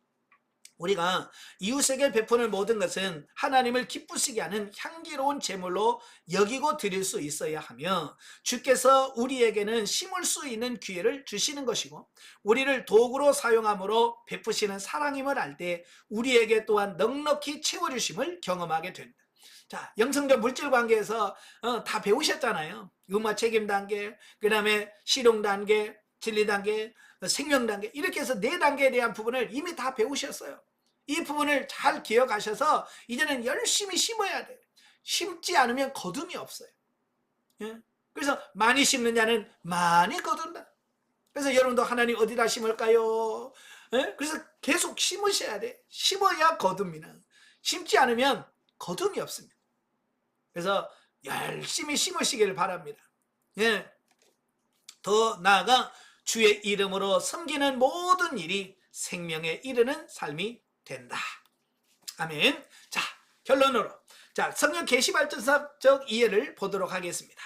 우리가 이웃에게 베푸는 모든 것은 하나님을 기쁘시게 하는 향기로운 제물로 여기고 드릴 수 있어야 하며 주께서 우리에게는 심을 수 있는 기회를 주시는 것이고 우리를 도구로 사용함으로 베푸시는 사랑임을 알 때 우리에게 또한 넉넉히 채워주심을 경험하게 된다. 자, 영성적 물질 관계에서 다 배우셨잖아요. 음화 책임 단계, 그 다음에 실용 단계, 진리 단계, 생명 단계, 이렇게 해서 네 단계에 대한 부분을 이미 다 배우셨어요. 이 부분을 잘 기억하셔서 이제는 열심히 심어야 돼요. 심지 않으면 거둠이 없어요. 예? 그래서 많이 심는 자는 많이 거둔다. 그래서 여러분도 하나님 어디다 심을까요? 예? 그래서 계속 심으셔야 돼. 심어야 거둡니다. 심지 않으면 거둠이 없습니다. 그래서 열심히 심으시기를 바랍니다. 예. 더 나아가 주의 이름으로 섬기는 모든 일이 생명에 이르는 삶이 된다. 아멘. 자, 결론으로 자, 성경 계시발전사적 이해를 보도록 하겠습니다.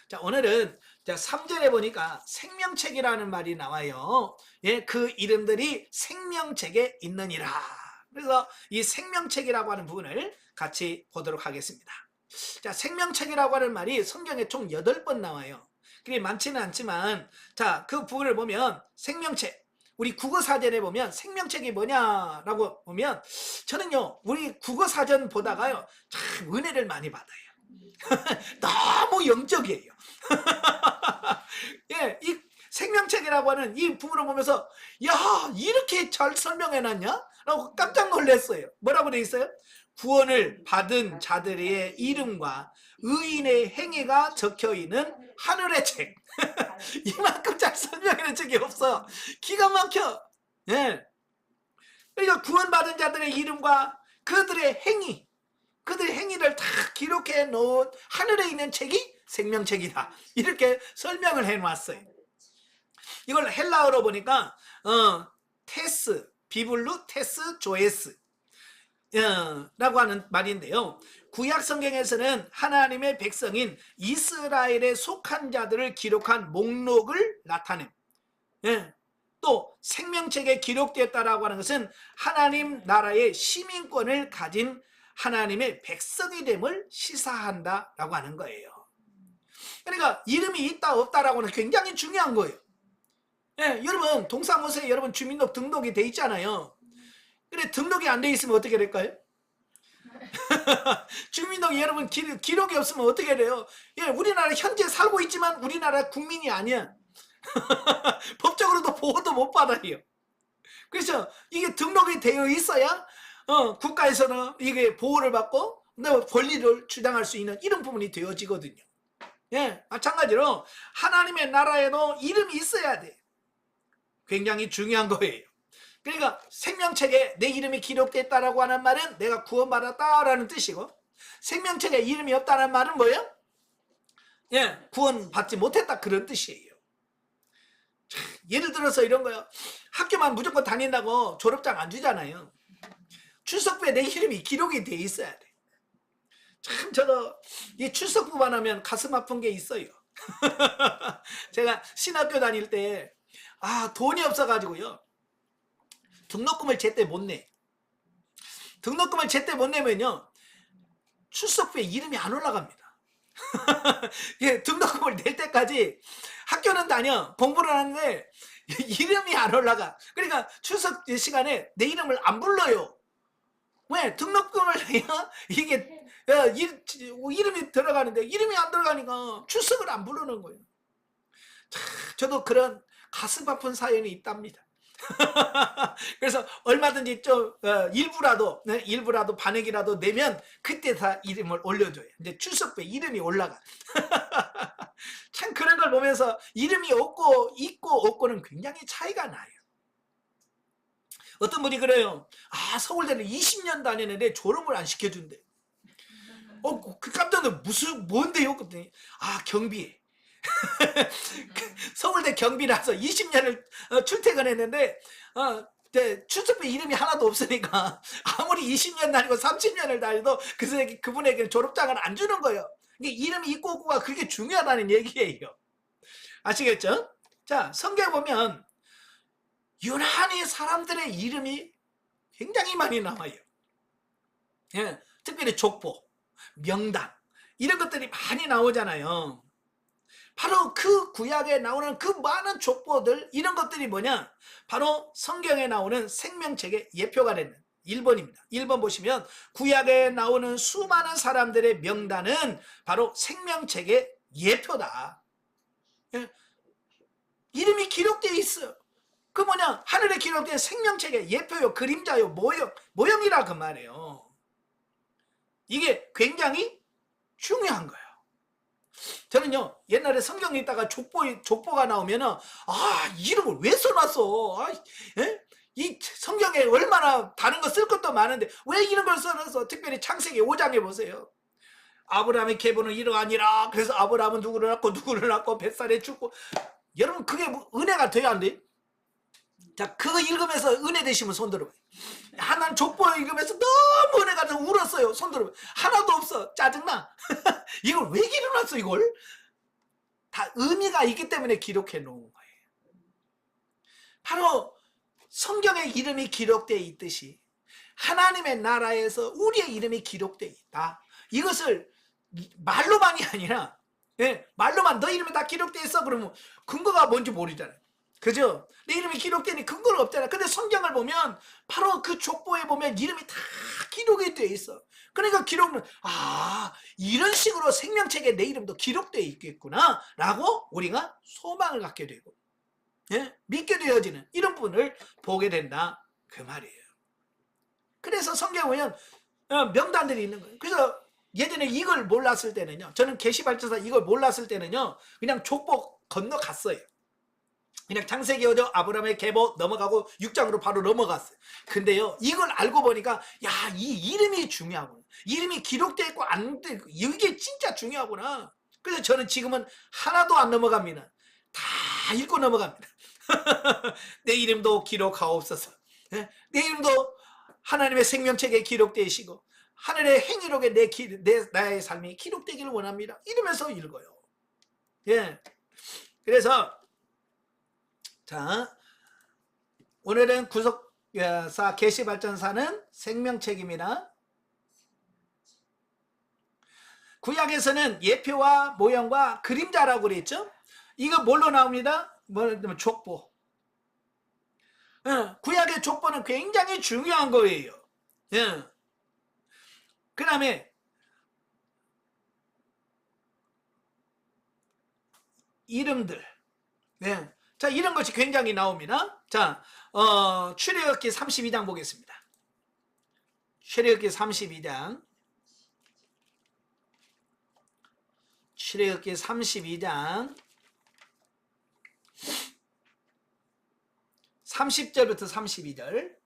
자, 오늘은 자, 3절에 보니까 생명책이라는 말이 나와요. 예, 그 이름들이 생명책에 있느니라. 그래서 이 생명책이라고 하는 부분을 같이 보도록 하겠습니다. 자, 생명책이라고 하는 말이 성경에 총 8번 나와요. 그게 많지는 않지만 자, 그 부분을 보면 생명책, 우리 국어사전에 보면 생명책이 뭐냐라고 보면 저는요, 우리 국어사전 보다가요, 참 은혜를 많이 받아요. 너무 영적이에요. 예, 이 생명책이라고 하는 이 부분을 보면서 야, 이렇게 잘 설명해놨냐? 라고 깜짝 놀랐어요. 뭐라고 돼 있어요? 구원을 받은 자들의 이름과 의인의 행위가 적혀있는 하늘의 책. 이만큼 잘 설명하는 책이 없어. 기가 막혀. 예. 그러니까 구원받은 자들의 이름과 그들의 행위, 그들의 행위를 다 기록해 놓은 하늘에 있는 책이 생명책이다. 이렇게 설명을 해 놨어요. 이걸 헬라어로 보니까 테스, 비블루 테스 조에스 라고 하는 말인데요. 구약 성경에서는 하나님의 백성인 이스라엘에 속한 자들을 기록한 목록을 나타냄. 예. 또 생명책에 기록되었다라고 하는 것은 하나님 나라의 시민권을 가진 하나님의 백성이 됨을 시사한다라고 하는 거예요. 그러니까 이름이 있다 없다라고 하는 굉장히 중요한 거예요. 예, 여러분 동사무소에 여러분 주민등록 등록이 돼 있잖아요. 근데 등록이 안 돼 있으면 어떻게 될까요? 주민등록 여러분 기록이 없으면 어떻게 돼요? 예, 우리나라 현재 살고 있지만 우리나라 국민이 아니야. 법적으로도 보호도 못 받아요. 그래서 이게 등록이 되어 있어야 국가에서는 이게 보호를 받고 권리를 주장할 수 있는 이런 부분이 되어지거든요. 예, 마찬가지로 하나님의 나라에도 이름이 있어야 돼. 굉장히 중요한 거예요. 그러니까 생명책에 내 이름이 기록됐다라고 하는 말은 내가 구원받았다라는 뜻이고, 생명책에 이름이 없다는 말은 뭐예요? 예, 구원받지 못했다 그런 뜻이에요. 예를 들어서 이런 거요. 학교만 무조건 다닌다고 졸업장 안 주잖아요. 출석부에 내 이름이 기록이 돼 있어야 돼. 참 저도 이 출석부만 하면 가슴 아픈 게 있어요. 제가 신학교 다닐 때 돈이 없어가지고요. 등록금을 제때 못 내. 등록금을 제때 못 내면요. 출석부에 이름이 안 올라갑니다. 예, 등록금을 낼 때까지 학교는 다녀, 공부를 하는데 이름이 안 올라가. 그러니까 출석 시간에 내 이름을 안 불러요. 왜? 등록금을 내야 이게 이름이 들어가는데 이름이 안 들어가니까 출석을 안 부르는 거예요. 저도 그런 가슴 아픈 사연이 있답니다. 그래서 얼마든지 좀 일부라도 반액이라도 내면 그때 다 이름을 올려줘요. 이제 출석부에 이름이 올라가. 참 그런 걸 보면서 이름이 없고 있고 없고는 굉장히 차이가 나요. 어떤 분이 그래요. 아, 서울대를 20년 다녔는데 졸업을 안 시켜준대. 그 깜짝 놀라. 뭔데요? 그랬더니 아, 경비. 서울대 경비라서 20년을 출퇴근했는데 출석부 이름이 하나도 없으니까 아무리 20년 다니고 30년을 다녀도 그분에게 졸업장을 안 주는 거예요. 이름이 있고 없고가 그게 중요하다는 얘기예요. 아시겠죠? 자, 성경에 보면 유난히 사람들의 이름이 굉장히 많이 나와요. 예, 특별히 족보, 명단 이런 것들이 많이 나오잖아요. 바로 그 구약에 나오는 그 많은 족보들, 이런 것들이 뭐냐? 바로 성경에 나오는 생명책의 예표가 되는 1번입니다. 1번 보시면 구약에 나오는 수많은 사람들의 명단은 바로 생명책의 예표다. 예? 이름이 기록되어 있어요. 그 뭐냐? 하늘에 기록된 생명책의 예표요, 그림자요, 모형이라 그 말이에요. 이게 굉장히 중요한 거예요. 저는요, 옛날에 성경 읽다가 족보가 나오면은, 아, 이름을 왜 써놨어? 이 성경에 얼마나 다른 거 쓸 것도 많은데, 왜 이런 걸 써놨어? 특별히 창세기 5장에 보세요. 아브라함의 계보는 이러하니라. 그래서 아브라함은 누구를 낳고 벳살에 죽고. 여러분, 그게 은혜가 돼야 안 돼? 자, 그거 읽으면서 은혜 되시면 손 들어봐요. 하나님 족보 읽으면서 너무 은혜가 돼서 울었어요. 손 들어봐요. 하나도 없어. 짜증나. 이걸 왜 기록놨어, 이걸? 다 의미가 있기 때문에 기록해 놓은 거예요. 바로 성경에 이름이 기록되어 있듯이 하나님의 나라에서 우리의 이름이 기록되어 있다. 이것을 말로만이 아니라, 말로만 너 이름이 다 기록되어 있어 그러면 근거가 뭔지 모르잖아요. 그죠? 내 이름이 기록되니 근거가 없잖아. 근데 성경을 보면 바로 그 족보에 보면 이름이 다 기록이 되어 있어. 그러니까 기록은 이런 식으로 생명책에 내 이름도 기록되어 있겠구나 라고 우리가 소망을 갖게 되고, 믿게 되어지는 이런 부분을 보게 된다 그 말이에요. 그래서 성경에 보면 명단들이 있는 거예요. 그래서 예전에 이걸 몰랐을 때는요, 저는 계시발전사 이걸 몰랐을 때는요, 그냥 족보 건너갔어요. 그냥 창세기 5장 아브라함의 계보 넘어가고 6장으로 바로 넘어갔어요. 근데요, 이걸 알고 보니까 이 이름이 중요하구나. 이름이 기록되어 있고 안 돼. 이게 진짜 중요하구나. 그래서 저는 지금은 하나도 안 넘어갑니다. 다 읽고 넘어갑니다. 내 이름도 기록하옵소서. 내 이름도 하나님의 생명책에 기록되시고 하늘의 행위록에 나의 삶이 기록되기를 원합니다. 이러면서 읽어요. 그래서 자, 오늘은 구속사 계시발전사는 생명책입니다. 구약에서는 예표와 모형과 그림자라고 그랬죠. 이거 뭘로 나옵니다? 족보. 구약의 족보는 굉장히 중요한 거예요. 그 다음에 이름들. 자, 이런 것이 굉장히 나옵니다. 자, 출애굽기 32장 보겠습니다. 출애굽기 32장. 출애굽기 32장 30절부터 32절.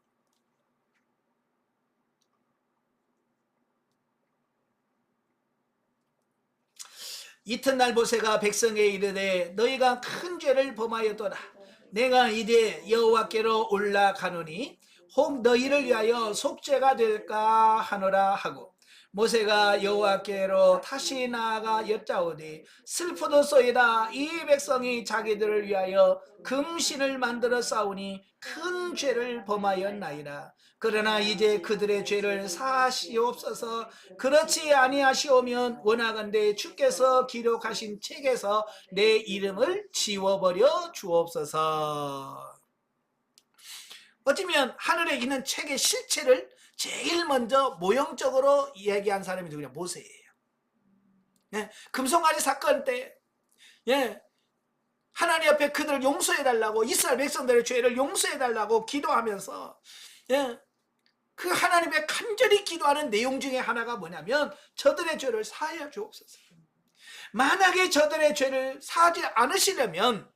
이튿날 모세가 백성에 이르되 너희가 큰 죄를 범하였도다. 내가 이제 여호와께로 올라가노니 혹 너희를 위하여 속죄가 될까 하노라 하고, 모세가 여호와께로 다시 나아가 여짜오되 슬프도소이다. 이 백성이 자기들을 위하여 금신을 만들어 싸우니 큰 죄를 범하였나이다. 그러나 이제 그들의 죄를 사하시옵소서. 그렇지 아니하시오면 원하건대 주께서 기록하신 책에서 내 이름을 지워버려 주옵소서. 어쩌면 하늘에 있는 책의 실체를 제일 먼저 모형적으로 이야기한 사람이 누구냐? 모세예요. 금송아지 사건 때 하나님 앞에 그들을 용서해달라고, 이스라엘 백성들의 죄를 용서해달라고 기도하면서, 예, 그 하나님의 간절히 기도하는 내용 중에 하나가 뭐냐면 저들의 죄를 사하여 주옵소서. 만약에 저들의 죄를 사하지 않으시려면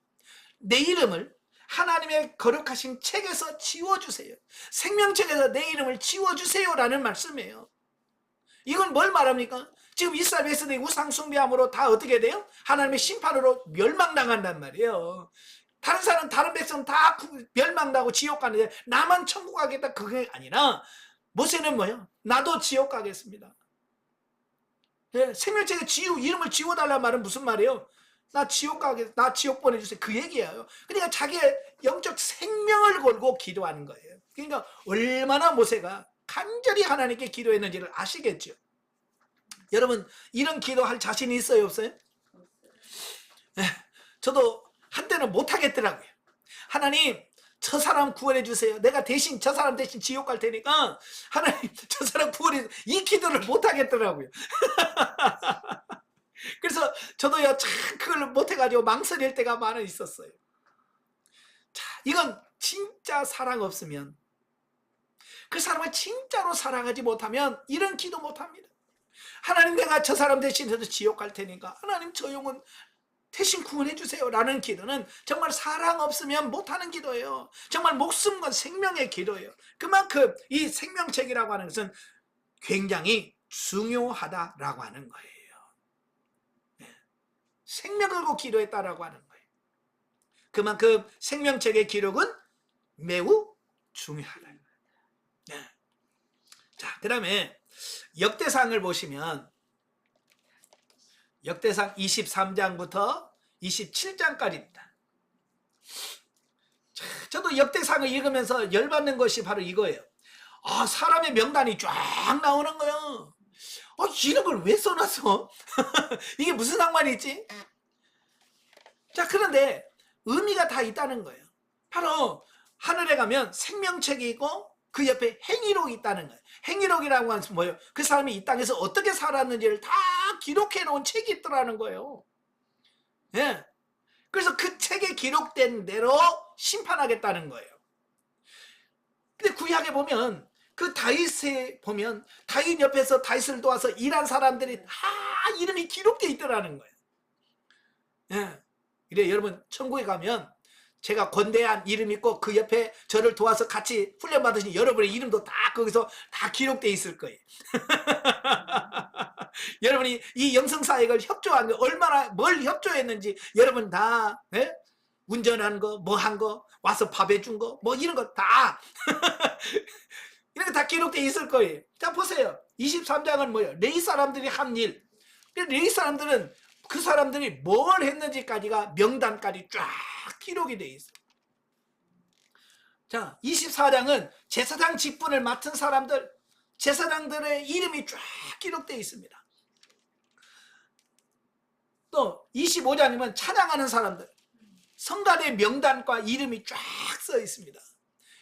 내 이름을 하나님의 거룩하신 책에서 지워주세요. 생명책에서 내 이름을 지워주세요라는 말씀이에요. 이건 뭘 말합니까? 지금 이스라엘 백성들이 우상 숭배함으로 다 어떻게 돼요? 하나님의 심판으로 멸망당한단 말이에요. 다른 사람, 다른 백성 다 멸망당하고 지옥 가는데 나만 천국 가겠다, 그게 아니라 모세는 뭐예요? 나도 지옥 가겠습니다. 예, 생명책에 이름을 지워달라는 말은 무슨 말이에요? 나 지옥 가겠, 나 지옥 보내주세요, 그 얘기예요. 그러니까 자기의 영적 생명을 걸고 기도하는 거예요. 그러니까 얼마나 모세가 간절히 하나님께 기도했는지를 아시겠죠? 여러분, 이런 기도할 자신이 있어요, 없어요? 예, 저도 한때는 못하겠더라고요. 하나님, 저 사람 구원해 주세요. 내가 대신 저 사람 대신 지옥 갈 테니까 하나님 저 사람 구원해 주세요. 이 기도를 못하겠더라고요. 그래서 저도요, 참 그걸 못해가지고 망설일 때가 많이 있었어요. 자, 이건 진짜 사랑 없으면, 그 사람을 진짜로 사랑하지 못하면 이런 기도 못합니다. 하나님, 내가 저 사람 대신 저도 지옥 갈 테니까 하나님 저 영혼 대신 구원해 주세요 라는 기도는 정말 사랑 없으면 못하는 기도예요. 정말 목숨과 생명의 기도예요. 그만큼 이 생명책이라고 하는 것은 굉장히 중요하다라고 하는 거예요. 생명 걸고 기도했다라고 하는 거예요. 그만큼 생명책의 기록은 매우 중요하다. 네. 자, 그 다음에 역대상을 보시면 역대상 23장부터 27장까지입니다. 저도 역대상을 읽으면서 열받는 것이 바로 이거예요. 아, 사람의 명단이 쫙 나오는 거예요. 이런 걸 왜 써놨어? 이게 무슨 상관이 있지? 자, 그런데 의미가 다 있다는 거예요. 바로 하늘에 가면 생명책이 있고 그 옆에 행위록이 있다는 거예요. 행위록이라고 하는 것은 뭐예요? 그 사람이 이 땅에서 어떻게 살았는지를 다 기록해 놓은 책이 있더라는 거예요. 예. 그래서 그 책에 기록된 대로 심판하겠다는 거예요. 근데 구약에 보면 그 다윗에 보면 다윗 옆에서 다윗을 도와서 일한 사람들이 다 이름이 기록되어 있더라는 거예요. 예. 이래 여러분, 천국에 가면 제가 권대한 이름 있고 그 옆에 저를 도와서 같이 훈련 받으신 여러분의 이름도 다 거기서 다 기록되어 있을 거예요. 여러분이 이 영성사역을 협조한 거, 얼마나 뭘 협조했는지 여러분 다, 예? 운전한 거, 뭐 한 거, 와서 밥 해준 거, 뭐 이런 거 다 이런 거 다 기록되어 있을 거예요. 자, 보세요. 23장은 뭐예요? 레위 사람들이 한 일. 레위 사람들은 그 사람들이 뭘 했는지까지가 명단까지 쫙 기록이 되어 있어요. 자, 24장은 제사장 직분을 맡은 사람들, 제사장들의 이름이 쫙 기록되어 있습니다. 또 25장이면 찬양하는 사람들, 성가대 명단과 이름이 쫙 써 있습니다.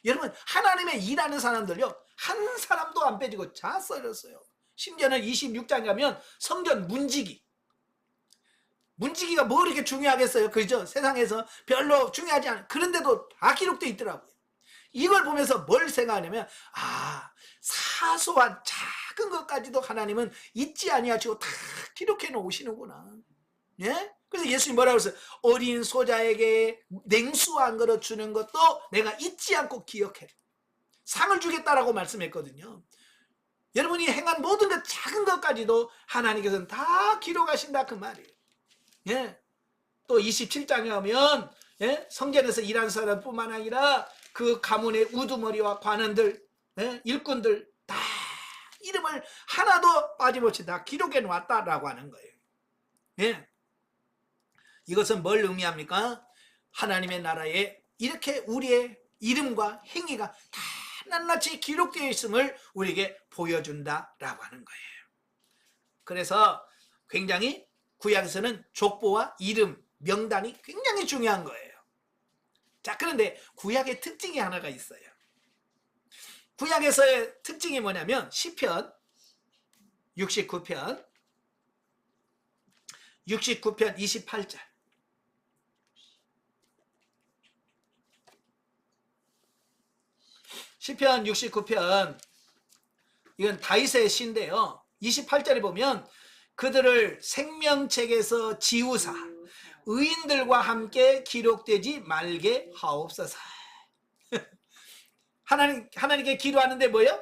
여러분, 하나님의 일하는 사람들요, 한 사람도 안 빼지고 다 써졌어요. 심지어는 26장에 가면 성전 문지기가 뭐 이렇게 중요하겠어요? 그죠? 세상에서 별로 중요하지 않아요. 그런데도 다 기록되어 있더라고요. 이걸 보면서 뭘 생각하냐면, 아, 사소한 작은 것까지도 하나님은 잊지 아니하시고 다 기록해 놓으시는구나. 예? 그래서 예수님 뭐라고 했어요? 어린 소자에게 냉수 한 그릇 주는 것도 내가 잊지 않고 기억해. 상을 주겠다라고 말씀했거든요. 여러분이 행한 모든 것, 작은 것까지도 하나님께서는 다 기록하신다, 그 말이에요. 예. 또 27장에 가면, 예? 성전에서 일한 사람뿐만 아니라 그 가문의 우두머리와 관원들, 예? 일꾼들 다 이름을 하나도 빠짐없이 다 기록해 놓았다라고 하는 거예요. 예. 이것은 뭘 의미합니까? 하나님의 나라에 이렇게 우리의 이름과 행위가 다 낱낱이 기록되어 있음을 우리에게 보여준다라고 하는 거예요. 그래서 굉장히 구약에서는 족보와 이름, 명단이 굉장히 중요한 거예요. 자, 그런데 구약의 특징이 하나가 있어요. 구약에서의 특징이 뭐냐면 시편 69편 28절. 시편 69편, 이건 다윗의 시인데요. 28절에 보면 그들을 생명책에서 지우사 의인들과 함께 기록되지 말게 하옵소서. 하나님께 기도하는데 뭐예요?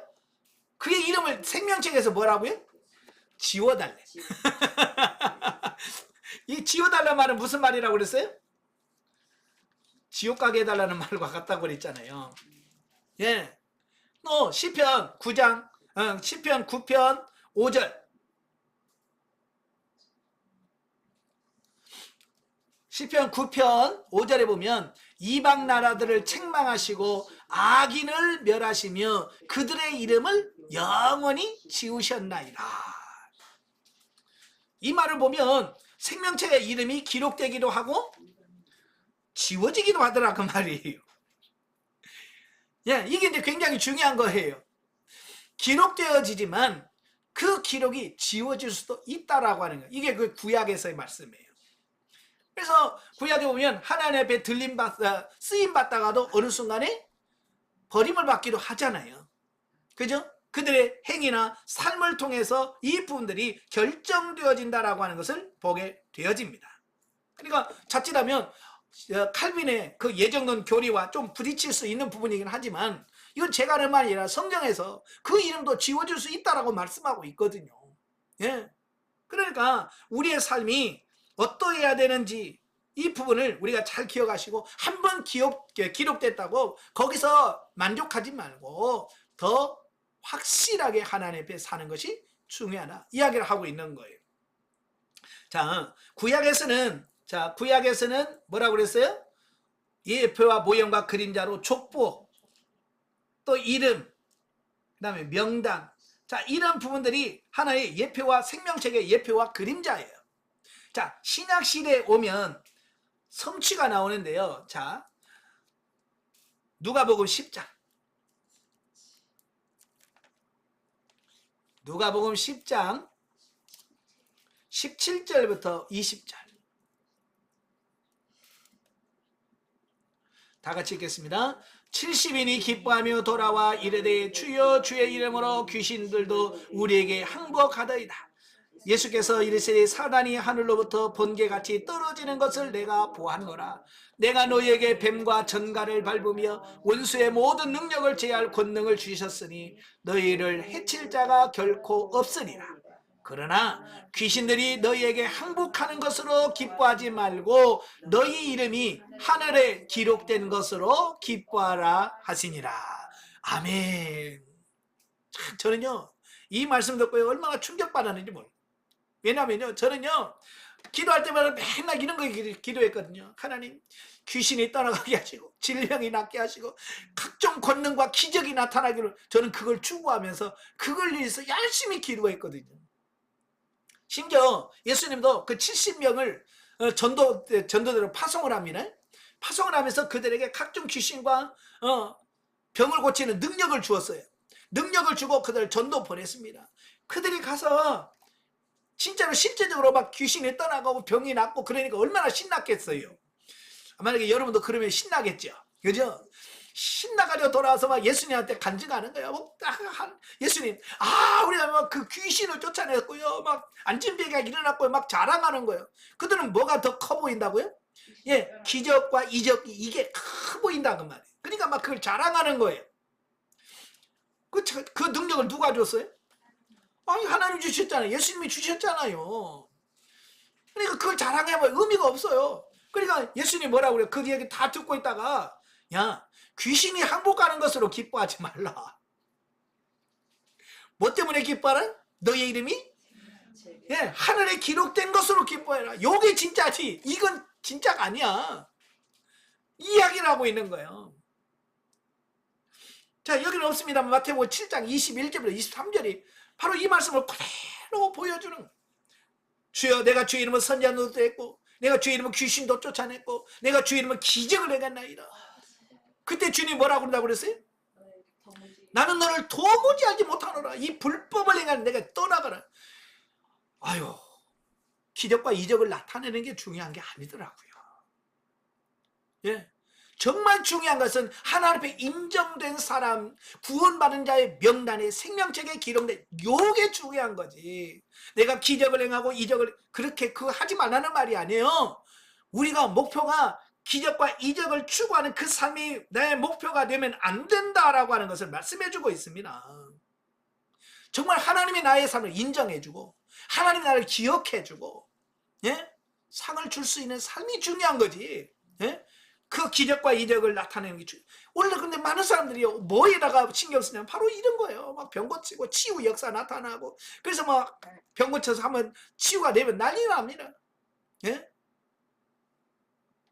그의 이름을 생명책에서 뭐라고요? 지워달래. 이 지워달라는 말은 무슨 말이라고 그랬어요? 지옥 가게 해달라는 말과 같다고 그랬잖아요. 예. 또 시편 9장, 시편 9편 5절. 시편 9편 5절에 보면 이방 나라들을 책망하시고 악인을 멸하시며 그들의 이름을 영원히 지우셨나이다. 이 말을 보면 생명책의 이름이 기록되기도 하고 지워지기도 하더라 그 말이에요. 예, 이게 이제 굉장히 중요한 거예요. 기록되어지지만 그 기록이 지워질 수도 있다라고 하는 거예요. 이게 그 구약에서의 말씀이에요. 그래서 구약에 보면 하나님 앞에 쓰임받다가도 어느 순간에 버림을 받기도 하잖아요. 그죠? 그들의 행위나 삶을 통해서 이 부분들이 결정되어진다라고 하는 것을 보게 되어집니다. 그러니까 자칫하면 칼빈의 그 예정론 교리와 좀 부딪힐 수 있는 부분이긴 하지만 이건 제가 하는 말이 아니라 성경에서 그 이름도 지워질 수 있다라고 말씀하고 있거든요. 예. 그러니까 우리의 삶이 어떠해야 되는지 이 부분을 우리가 잘 기억하시고 한번 기록됐다고 거기서 만족하지 말고 더 확실하게 하나님 앞에 사는 것이 중요하다 이야기를 하고 있는 거예요. 자, 구약에서는 뭐라고 그랬어요? 예표와 모형과 그림자로 족보, 또 이름, 그 다음에 명단. 자, 이런 부분들이 하나의 예표와 생명책의 예표와 그림자예요. 자, 신약시대에 오면 성취가 나오는데요. 자, 누가복음 10장. 누가복음 10장 17절부터 20절. 다 같이 읽겠습니다. 70인이 기뻐하며 돌아와 이르되 주여 주의 이름으로 귀신들도 우리에게 항복하더이다. 예수께서 이르시되 사단이 하늘로부터 번개같이 떨어지는 것을 내가 보았노라. 내가 너희에게 뱀과 전갈을 밟으며 원수의 모든 능력을 제할 권능을 주셨으니 너희를 해칠 자가 결코 없으리라. 그러나 귀신들이 너희에게 항복하는 것으로 기뻐하지 말고 너희 이름이 하늘에 기록된 것으로 기뻐하라 하시니라. 아멘. 저는요 이 말씀 듣고 얼마나 충격받았는지 몰라요. 왜냐면요 저는요 기도할 때마다 맨날 이런 거 기도했거든요. 하나님 귀신이 떠나가게 하시고 질병이 낫게 하시고 각종 권능과 기적이 나타나기를 저는 그걸 추구하면서 그걸 위해서 열심히 기도했거든요. 심지어 예수님도 그 70명을 전도대로 파송을 합니다. 파송을 하면서 그들에게 각종 귀신과 병을 고치는 능력을 주었어요. 능력을 주고 그들을 전도 보냈습니다. 그들이 가서 진짜로 실제적으로 막 귀신이 떠나가고 병이 낫고 그러니까 얼마나 신났겠어요. 만약에 여러분도 그러면 신나겠죠. 그죠? 신나가지고 돌아와서 막 예수님한테 간증하는 거야. 예수님, 우리가 막 그 귀신을 쫓아냈고요. 막 안진병이가 일어났고요. 막 자랑하는 거예요. 그들은 뭐가 더 커 보인다고요? 예, 기적과 이적 이게 커 보인다 그 말이에요. 그러니까 막 그걸 자랑하는 거예요. 그 능력을 누가 줬어요? 아니 하나님 주셨잖아요. 예수님이 주셨잖아요. 그러니까 그걸 자랑해봐 의미가 없어요. 그러니까 예수님이 뭐라고 그래요? 그 얘기 다 듣고 있다가 야 귀신이 항복하는 것으로 기뻐하지 말라. 뭐 때문에 기뻐하라? 너의 이름이 예, 하늘에 기록된 것으로 기뻐해라. 요게 진짜지. 이건 진짜가 아니야. 이야기를 하고 있는 거예요. 자 여기는 없습니다만 마태복음 7장 21절부터 23절이 바로 이 말씀을 그대로 보여주는 거예요. 주여 내가 주의 이름으로 선지자도 했고 내가 주의 이름으로 귀신도 쫓아냈고 내가 주의 이름으로 기적을 행했나이다. 그때 주님 뭐라고 그런다고 그랬어요? 나는 너를 도무지 알지 못하노라. 이 불법을 행하는 내가 떠나가라. 아유 기적과 이적을 나타내는 게 중요한 게 아니더라고요. 예, 정말 중요한 것은 하나님 앞에 인정된 사람, 구원받은 자의 명단에 생명책에 기록된 요게 중요한 거지. 내가 기적을 행하고 이적을 그렇게 하지 말라는 말이 아니에요. 우리가 목표가 기적과 이적을 추구하는 그 삶이 내 목표가 되면 안 된다라고 하는 것을 말씀해 주고 있습니다. 정말 하나님이 나의 삶을 인정해 주고 하나님이 나를 기억해 주고, 예? 상을 줄 수 있는 삶이 중요한 거지. 예? 그 기적과 이적을 나타내는 게 중요해요. 원래 근데 많은 사람들이 뭐에다가 신경 쓰냐면 바로 이런 거예요. 막 병 고치고 치유 역사 나타나고, 그래서 막 병 고쳐서 하면 치유가 되면 난리 납니다. 예?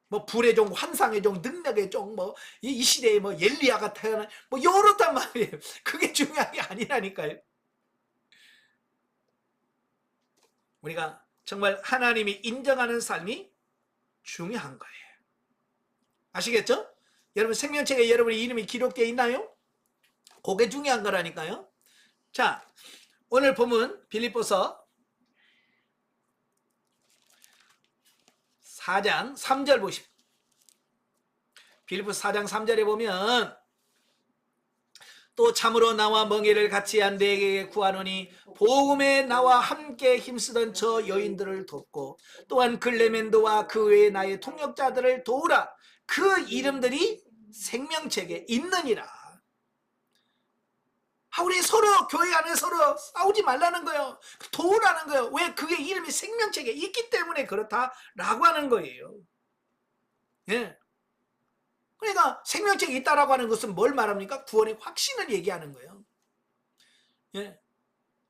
뭐 불의 종, 환상의 종, 능력의 종, 뭐 이 시대에 뭐 엘리야가 태어난 뭐 이렇단 말이에요. 그게 중요한 게 아니라니까요. 우리가 정말 하나님이 인정하는 삶이 중요한 거예요. 아시겠죠? 여러분 생명책에 여러분의 이름이 기록되어 있나요? 그게 중요한 거라니까요. 자, 오늘 본문 빌립보서 4장 3절 보십시오. 빌립보서 4장 3절에 보면 또 참으로 나와 멍에를 같이 한 내게 구하노니 복음에 나와 함께 힘쓰던 저 여인들을 돕고 또한 글레멘도와 그 외에 나의 통역자들을 도우라. 그 이름들이 생명책에 있느니라. 우리 서로 교회 안에 서로 싸우지 말라는 거예요. 도우라는 거예요. 왜? 그게 이름이 생명책에 있기 때문에 그렇다라고 하는 거예요. 예. 그러니까 생명책이 있다라고 하는 것은 뭘 말합니까? 구원의 확신을 얘기하는 거예요. 예.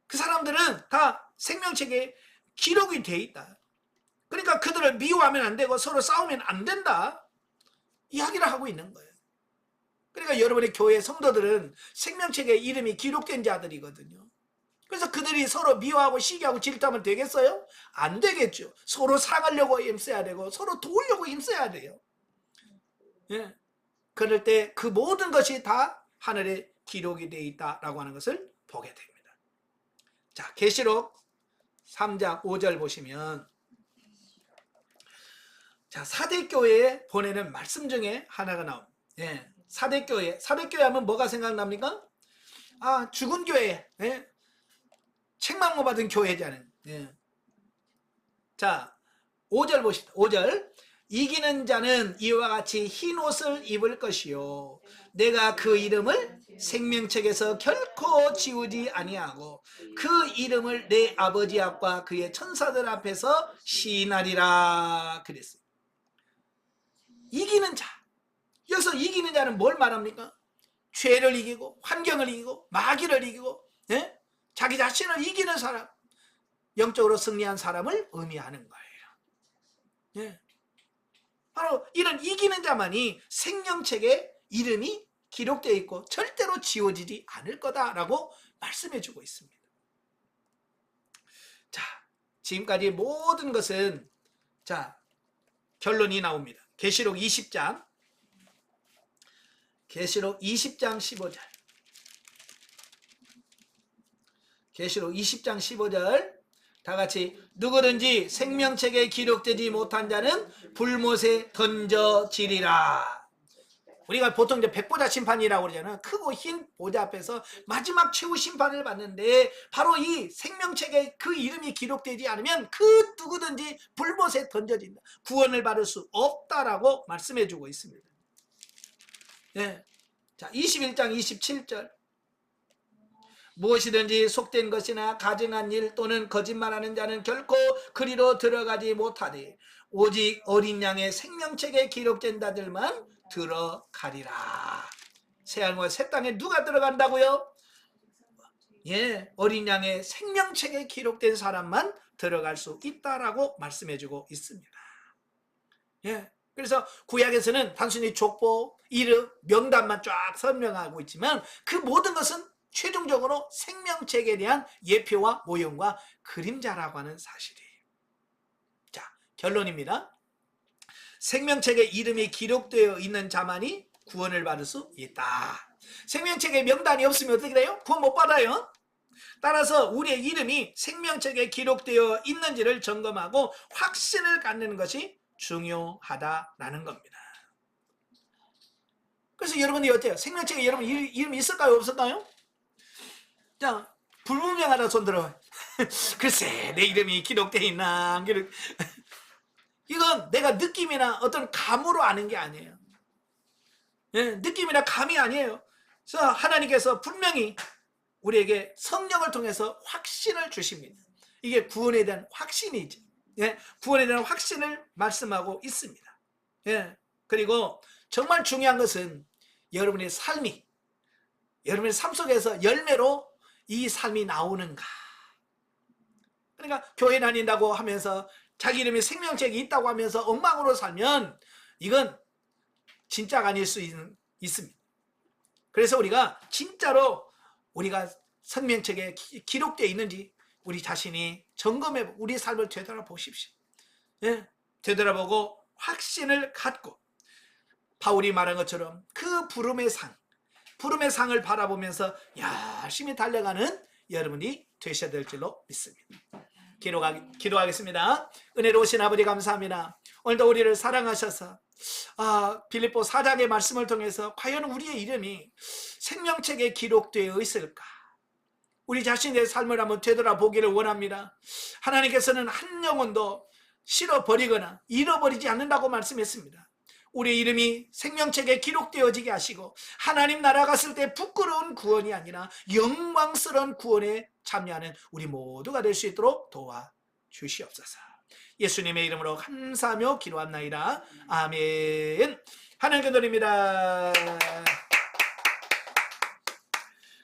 그 사람들은 다 생명책에 기록이 돼 있다. 그러니까 그들을 미워하면 안 되고 서로 싸우면 안 된다. 이야기를 하고 있는 거예요. 그러니까 여러분의 교회 성도들은 생명책에 이름이 기록된 자들이거든요. 그래서 그들이 서로 미워하고 시기하고 질투하면 되겠어요? 안 되겠죠. 서로 사랑하려고 힘써야 되고 서로 도우려고 힘써야 돼요. 예. 그럴 때 그 모든 것이 다 하늘에 기록이 되어 있다라고 하는 것을 보게 됩니다. 자, 계시록 3장 5절 보시면, 자, 사대교회에 보내는 말씀 중에 하나가 나옵니다. 예. 사대교회 하면 뭐가 생각납니까? 죽은 교회, 예? 책망을 받은 교회잖아요. 예. 자, 5절 보십시오. 5절. 이기는 자는 이와 같이 흰 옷을 입을 것이요 내가 그 이름을 생명책에서 결코 지우지 아니하고 그 이름을 내 아버지 앞과 그의 천사들 앞에서 시인하리라 그랬어요. 이기는 자. 여기서 이기는 자는 뭘 말합니까? 죄를 이기고 환경을 이기고 마귀를 이기고, 예? 자기 자신을 이기는 사람, 영적으로 승리한 사람을 의미하는 거예요. 예. 바로 이런 이기는 자만이 생명책에 이름이 기록되어 있고 절대로 지워지지 않을 거다라고 말씀해 주고 있습니다. 자, 지금까지 모든 것은, 자, 결론이 나옵니다. 계시록 20장 15절. 계시록 20장 15절. 다 같이 누구든지 생명책에 기록되지 못한 자는 불못에 던져지리라. 우리가 보통 이제 백보자 심판이라고 그러잖아요. 크고 흰 보좌 앞에서 마지막 최후 심판을 받는데 바로 이 생명책에 그 이름이 기록되지 않으면 그 누구든지 불못에 던져진다. 구원을 받을 수 없다라고 말씀해 주고 있습니다. 네. 자, 21장 27절. 무엇이든지 속된 것이나 가증한 일 또는 거짓말하는 자는 결코 그리로 들어가지 못하되 오직 어린 양의 생명책에 기록된 자들만 들어가리라. 새하늘과 새 땅에 누가 들어간다고요? 예, 어린 양의 생명책에 기록된 사람만 들어갈 수 있다라고 말씀해주고 있습니다. 예, 그래서 구약에서는 단순히 족보, 이름, 명단만 쫙 설명하고 있지만 그 모든 것은 최종적으로 생명책에 대한 예표와 모형과 그림자라고 하는 사실이에요. 자, 결론입니다. 생명책에 이름이 기록되어 있는 자만이 구원을 받을 수 있다. 생명책에 명단이 없으면 어떻게 돼요? 구원 못 받아요. 따라서 우리의 이름이 생명책에 기록되어 있는지를 점검하고 확신을 갖는 것이 중요하다라는 겁니다. 그래서 여러분이 어때요? 생명책에 여러분 이름이 있을까요? 없을까요? 자, 불분명하다 손 들어. 글쎄, 내 이름이 기록되어 있나? 안 기록... 이건 내가 느낌이나 어떤 감으로 아는 게 아니에요. 예, 느낌이나 감이 아니에요. 그래서 하나님께서 분명히 우리에게 성령을 통해서 확신을 주십니다. 이게 구원에 대한 확신이죠. 예, 구원에 대한 확신을 말씀하고 있습니다. 예, 그리고 정말 중요한 것은 여러분의 삶이, 여러분의 삶 속에서 열매로 이 삶이 나오는가. 그러니까 교회 다닌다고 하면서 자기 이름에 생명책이 있다고 하면서 엉망으로 살면 이건 진짜가 아닐 수 있습니다. 그래서 우리가 진짜로 우리가 생명책에 기록되어 있는지 우리 자신이 점검해 우리 삶을 되돌아보십시오. 예? 되돌아보고 확신을 갖고 바울이 말한 것처럼 그 부름의 상을 바라보면서 열심히 달려가는 여러분이 되셔야 될 줄로 믿습니다. 기도하겠습니다. 은혜로우신 아버지 감사합니다. 오늘도 우리를 사랑하셔서 빌립보 4장의 말씀을 통해서 과연 우리의 이름이 생명책에 기록되어 있을까? 우리 자신의 삶을 한번 되돌아보기를 원합니다. 하나님께서는 한 영혼도 실어버리거나 잃어버리지 않는다고 말씀했습니다. 우리 이름이 생명책에 기록되어지게 하시고 하나님 나라 갔을 때 부끄러운 구원이 아니라 영광스러운 구원에 참여하는 우리 모두가 될 수 있도록 도와주시옵소서. 예수님의 이름으로 감사하며 기도합나이다. 아멘. 하나님께 드립니다.